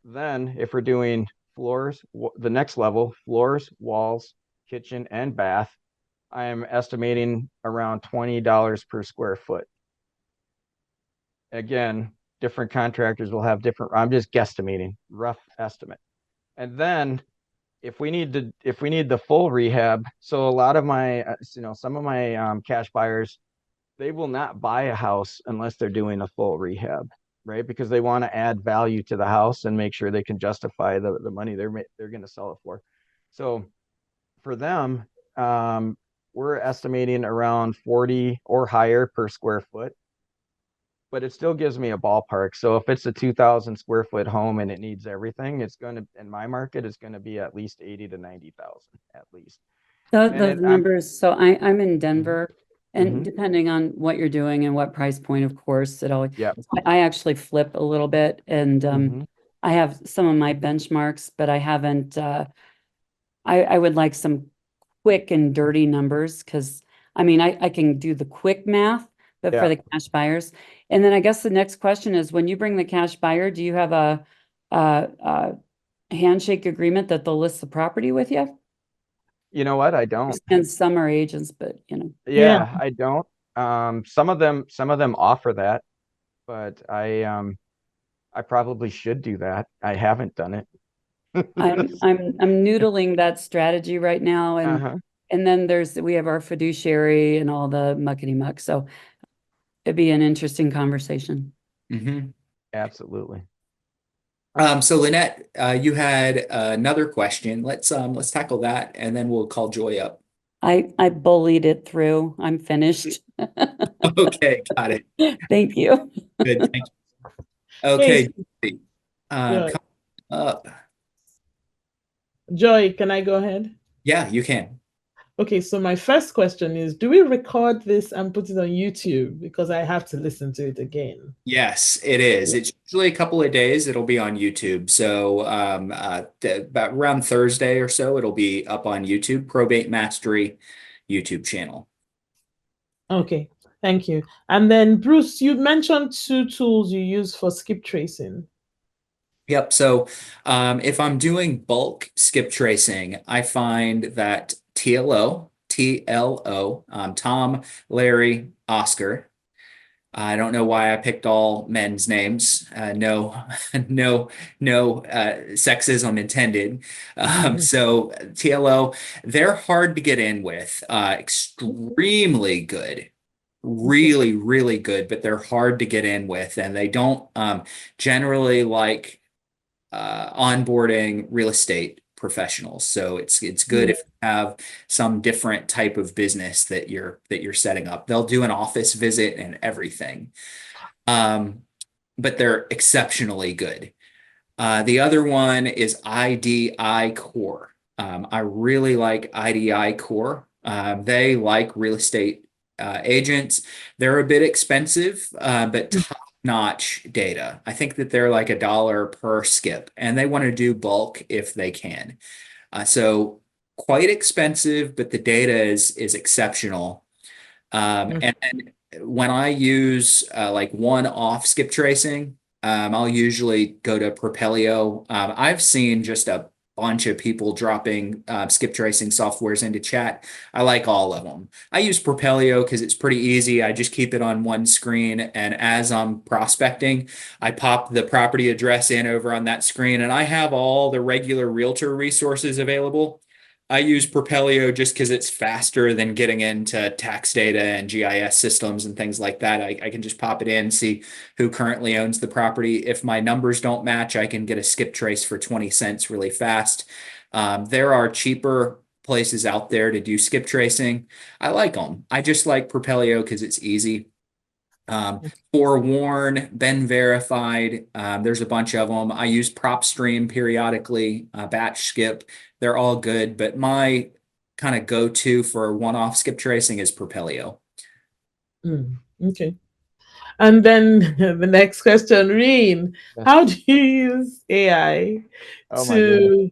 Then if we're doing floors, the next level, floors, walls, kitchen and bath, I am estimating around $20 per square foot. Again, different contractors will have different, I'm just guesstimating, rough estimate. And then if we need the full rehab, so a lot of my, some of my cash buyers, they will not buy a house unless they're doing a full rehab, right? Because they want to add value to the house and make sure they can justify the money they're going to sell it for. So for them, we're estimating around 40 or higher per square foot. But it still gives me a ballpark. So if it's a 2,000 square foot home and it needs everything, it's going to, in my market, it's going to be at least 80 to 90,000 at least. Those numbers. So I'm in Denver, and depending on what you're doing and what price point, of course, it all. Yeah. I actually flip a little bit, and I have some of my benchmarks, but I haven't. I would like some quick and dirty numbers because I mean I can do the quick math, but for the cash buyers. And then I guess the next question is, when you bring the cash buyer, do you have a handshake agreement that they'll list the property with you? You know what? I don't. And some are agents, but Yeah, I don't. Some of them offer that, but I probably should do that. I haven't done it. I'm noodling that strategy right now, and then we have our fiduciary and all the muckety muck. So it'd be an interesting conversation. Absolutely. So Lynette, you had another question. Let's tackle that, and then we'll call Joy up. I bullied it through. I'm finished. Okay, got it. Thank you. Good. Thank you. Okay. Joy. Come up. Joy, can I go ahead? Yeah, you can. Okay, so my first question is, do we record this and put it on YouTube? Because I have to listen to it again. Yes, it is. It's usually a couple of days. It'll be on YouTube. So about around Thursday or so, it'll be up on YouTube, Probate Mastery YouTube channel. Okay, thank you. And then Bruce, you mentioned 2 tools you use for skip tracing. Yep. So if I'm doing bulk skip tracing, I find that TLO, Tom, Larry, Oscar. I don't know why I picked all men's names. No sexism intended. So TLO, they're hard to get in with. Extremely good. Really, really good, but they're hard to get in with, and they don't generally like onboarding real estate professionals. So it's good if you have some different type of business that you're setting up. They'll do an office visit and everything. But they're exceptionally good. The other one is IDI Core. I really like IDI Core. They like real estate agents. They're a bit expensive, but top-notch data. I think that they're like $1 per skip, and they want to do bulk if they can. So quite expensive, but the data is exceptional. And when I use like one-off skip tracing, I'll usually go to Propelio. I've seen just a bunch of people dropping skip tracing softwares into chat. I like all of them. I use Propelio because it's pretty easy. I just keep it on one screen, and as I'm prospecting, I pop the property address in over on that screen, and I have all the regular realtor resources available. I use Propelio just because it's faster than getting into tax data and GIS systems and things like that. I can just pop it in, see who currently owns the property. If my numbers don't match, I can get a skip trace for 20 cents really fast. There are cheaper places out there to do skip tracing. I like them. I just like Propelio because it's easy. Forewarn, been verified. There's a bunch of them. I use PropStream periodically, batch skip. They're all good, but my kind of go-to for one-off skip tracing is Propelio. Okay. And then the next question, Reine, Yes. how do you use AI Oh my goodness.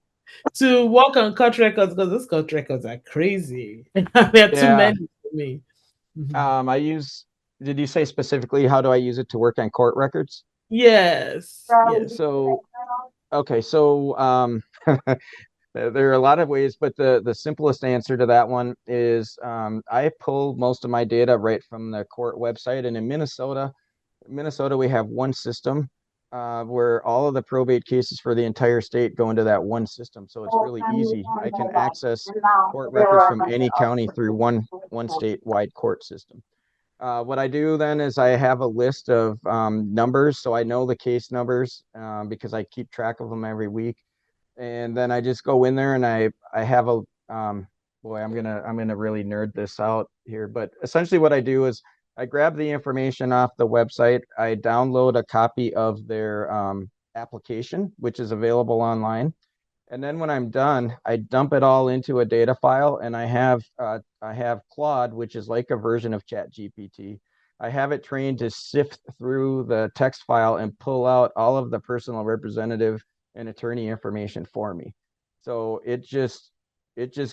to work on court records? Because those court records are crazy. There are too Yeah. many for me. Did you say specifically how do I use it to work on court records? Yes. Yes. So, okay, so there are a lot of ways, but the simplest answer to that one is I pull most of my data right from the court website. And in Minnesota, we have one system where all of the probate cases for the entire state go into that one system. So it's really easy. I can access court records from any county through one statewide court system. What I do then is I have a list of numbers, so I know the case numbers because I keep track of them every week. And then I just go in there and I have a boy, I'm gonna really nerd this out here, but essentially what I do is I grab the information off the website, I download a copy of their application, which is available online. And then when I'm done, I dump it all into a data file, and I have Claude, which is like a version of ChatGPT. I have it trained to sift through the text file and pull out all of the personal representative and attorney information for me. So it just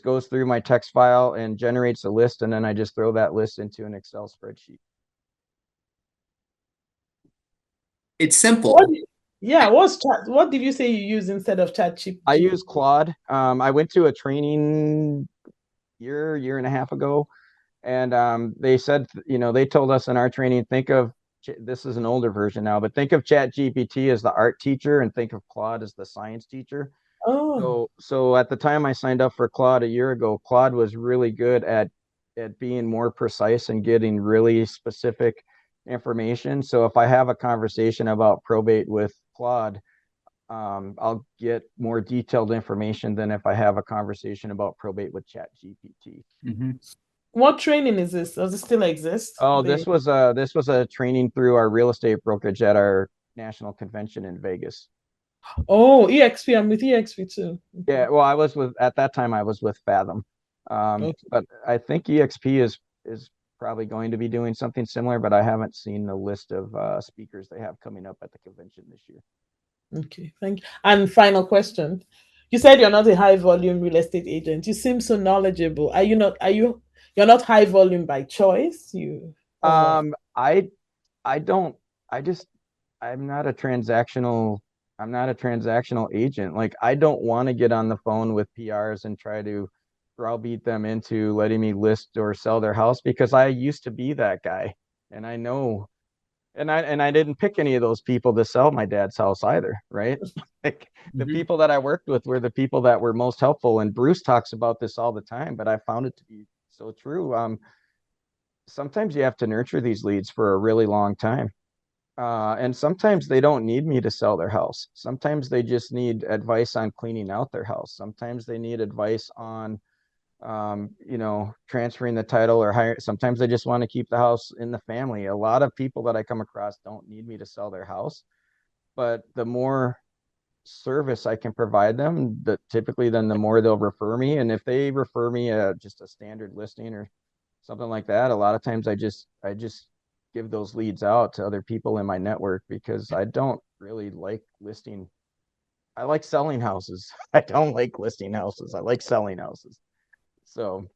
goes through my text file and generates a list, and then I just throw that list into an Excel spreadsheet. It's simple. What did you say you use instead of ChatGPT? I use Claude. I went to a training year and a half ago, and they said, they told us in our training, this is an older version now, but think of ChatGPT as the art teacher and think of Claude as the science teacher. Oh. So at the time I signed up for Claude a year ago, Claude was really good at being more precise and getting really specific information. So if I have a conversation about probate with Claude, I'll get more detailed information than if I have a conversation about probate with ChatGPT. Mm-hmm. What training is this? Does it still exist? Oh, this was a training through our real estate brokerage at our national convention in Vegas. Oh, EXP. I'm with EXP too. Yeah, well, at that time I was with Fathom. Okay. But I think EXP is probably going to be doing something similar, but I haven't seen the list of speakers they have coming up at the convention this year. Okay, thank you. And final question. You said you're not a high volume real estate agent. You seem so knowledgeable. You're not high volume by choice? I'm not a transactional agent. Like, I don't want to get on the phone with PRs and try to browbeat them into letting me list or sell their house, because I used to be that guy, and I know. And I didn't pick any of those people to sell my dad's house either, right? Like, the people that I worked with were the people that were most helpful. And Bruce talks about this all the time, but I found it to be so true. Sometimes you have to nurture these leads for a really long time. And sometimes they don't need me to sell their house. Sometimes they just need advice on cleaning out their house. Sometimes they need advice on transferring the title or hire. Sometimes they just want to keep the house in the family. A lot of people that I come across don't need me to sell their house, but the more service I can provide them, typically then the more they'll refer me. And if they refer me just a standard listing or something like that, a lot of times I just give those leads out to other people in my network, because I don't really like listing. I like selling houses. I don't like listing houses. I like selling houses. So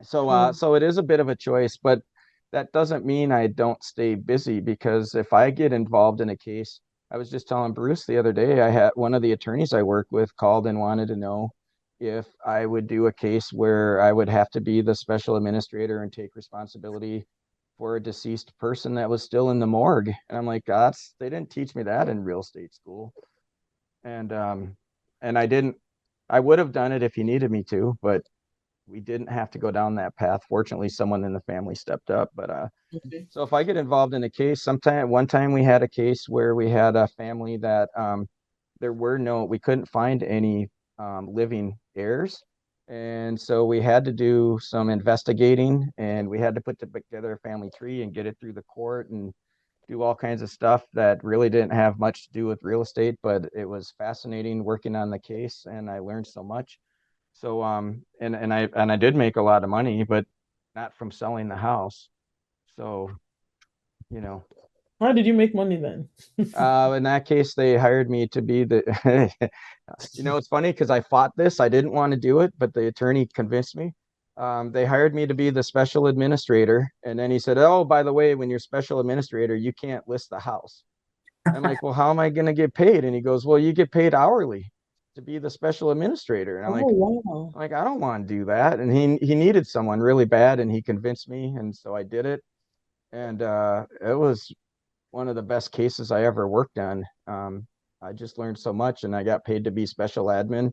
it is a bit of a choice, but that doesn't mean I don't stay busy, because if I get involved in a case, I was just telling Bruce the other day, I had one of the attorneys I work with called and wanted to know if I would do a case where I would have to be the special administrator and take responsibility for a deceased person that was still in the morgue. And I'm like, God, they didn't teach me that in real estate school. And I would have done it if he needed me to, but we didn't have to go down that path. Fortunately, someone in the family stepped up. But Okay. so if I get involved in a case, one time we had a case where we had a family that we couldn't find any living heirs. And so we had to do some investigating, and we had to put together a family tree and get it through the court and do all kinds of stuff that really didn't have much to do with real estate, but it was fascinating working on the case, and I learned so much. So and I did make a lot of money, but not from selling the house. So, you know, How did you make money then? in that case, they hired me to be it's funny because I fought this. I didn't want to do it, but the attorney convinced me. They hired me to be the special administrator. And then he said, oh, by the way, when you're special administrator, you can't list the house. I'm like, well, how am I going to get paid? And he goes, well, you get paid hourly to be the special administrator. And I'm Oh, wow. like, I don't want to do that. And he needed someone really bad, and he convinced me. And so I did it. And it was one of the best cases I ever worked on. I just learned so much, and I got paid to be special admin,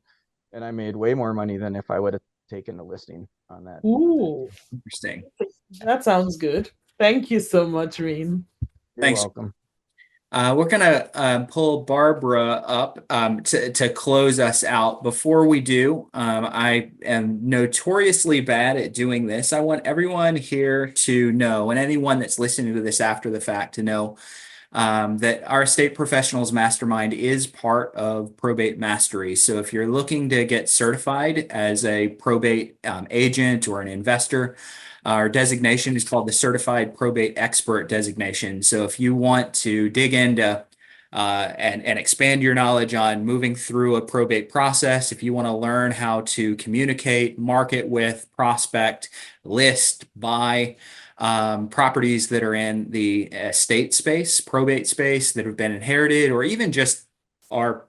and I made way more money than if I would have taken the listing on that. Ooh, Interesting. that sounds good. Thank you so much, Reine. You're Thanks. welcome. We're gonna pull Barbara up to close us out. Before we do, I am notoriously bad at doing this. I want everyone here to know, and anyone that's listening to this after the fact to know, that our estate professionals mastermind is part of Probate Mastery. So if you're looking to get certified as a probate agent or an investor, our designation is called the Certified Probate Expert designation. So if you want to dig into and expand your knowledge on moving through a probate process, if you want to learn how to communicate, market with, prospect, list, buy properties that are in the estate space, probate space that have been inherited, or even just are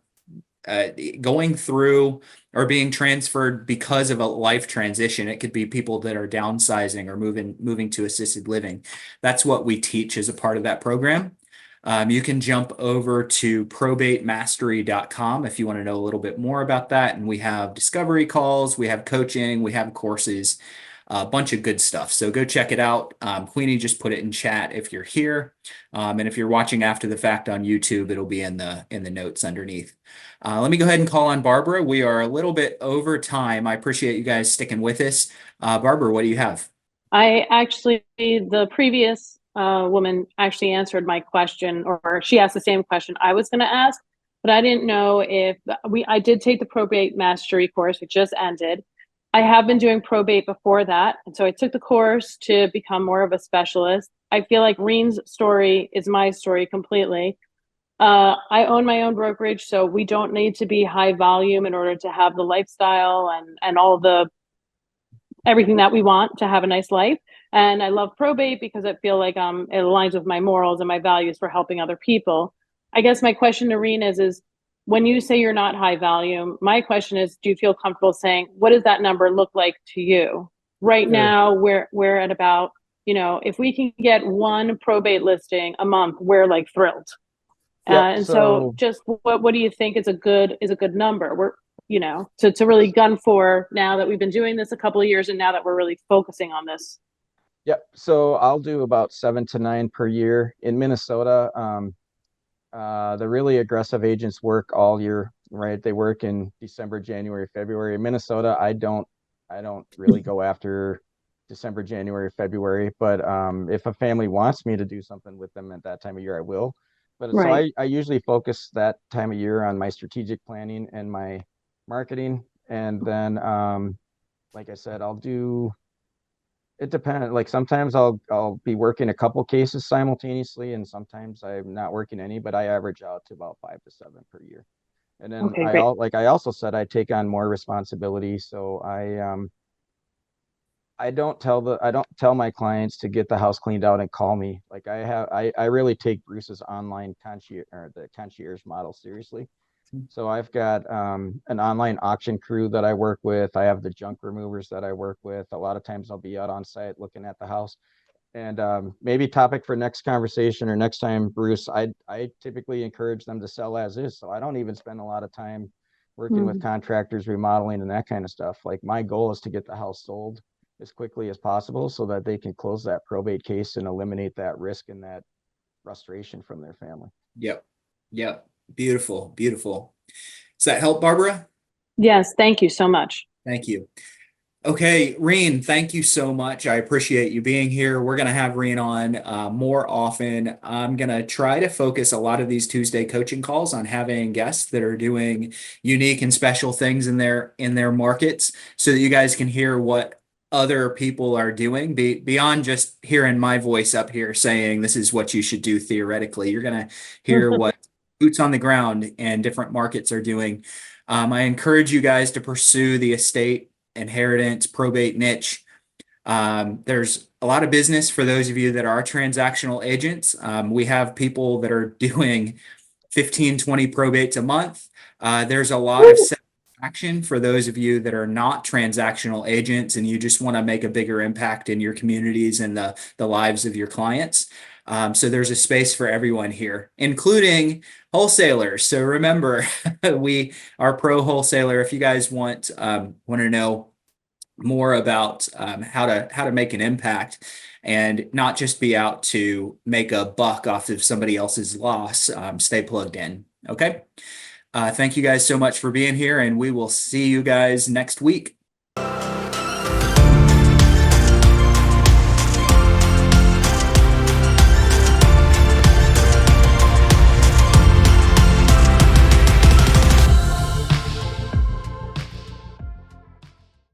going through or being transferred because of a life transition. It could be people that are downsizing or moving to assisted living. That's what we teach as a part of that program. You can jump over to probatemastery.com if you want to know a little bit more about that. And we have discovery calls, we have coaching, we have courses, a bunch of good stuff. So go check it out. Queenie just put it in chat if you're here. And if you're watching after the fact on YouTube, it'll be in the notes underneath. Let me go ahead and call on Barbara. We are a little bit over time. I appreciate you guys sticking with us. Barbara, what do you have? The previous woman actually answered my question, or she asked the same question I was going to ask, but I didn't know if I did take the Probate Mastery course. It just ended. I have been doing probate before that. And so I took the course to become more of a specialist. I feel like Reine's story is my story completely. I own my own brokerage, so we don't need to be high volume in order to have the lifestyle and all the everything that we want to have a nice life. And I love probate because I feel like it aligns with my morals and my values for helping other people. I guess my question to Reine is when you say you're not high volume, my question is, do you feel comfortable saying, what does that number look like to you? Right Sure. now, we're at about, if we can get one probate listing a month, we're like thrilled. Yep, so just what do you think is a good number? We're, to really gun for now that we've been doing this a couple of years and now that we're really focusing on this. Yep. So I'll do about 7 to 9 per year in Minnesota. The really aggressive agents work all year, right? They work in December, January, February. In Minnesota, I don't really go after December, January, February. But if a family wants me to do something with them at that time of year, I will. But Right. So I usually focus that time of year on my strategic planning and my marketing. And then, like I said, it depends. Like sometimes I'll be working a couple cases simultaneously, and sometimes I'm not working any, but I average out to about 5 to 7 per year. And then Okay, great. I also said I take on more responsibility. So I don't tell my clients to get the house cleaned out and call me. Like I really take Bruce's online concierge or the concierge model seriously. So I've got an online auction crew that I work with. I have the junk removers that I work with. A lot of times I'll be out on site looking at the house. And maybe topic for next conversation or next time, Bruce, I typically encourage them to sell as is. So I don't even spend a lot of time working with contractors, remodeling and that kind of stuff. Like my goal is to get the house sold as quickly as possible so that they can close that probate case and eliminate that risk and that frustration from their family. Yep. Yep. Beautiful. Beautiful. Does that help, Barbara? Yes, thank you so much. Thank you. Okay, Reine, thank you so much. I appreciate you being here. We're going to have Reine on more often. I'm going to try to focus a lot of these Tuesday coaching calls on having guests that are doing unique and special things in their markets so that you guys can hear what other people are doing beyond just hearing my voice up here saying this is what you should do theoretically. You're going to hear what boots on the ground and different markets are doing. I encourage you guys to pursue the estate inheritance probate niche. There's a lot of business for those of you that are transactional agents. We have people that are doing 15, 20 probates a month. There's a lot of satisfaction for those of you that are not transactional agents and you just want to make a bigger impact in your communities and the lives of your clients. So there's a space for everyone here, including wholesalers. So remember, we are pro wholesaler. If you guys want to know more about how to make an impact and not just be out to make a buck off of somebody else's loss, stay plugged in. Okay. Thank you guys so much for being here, and we will see you guys next week.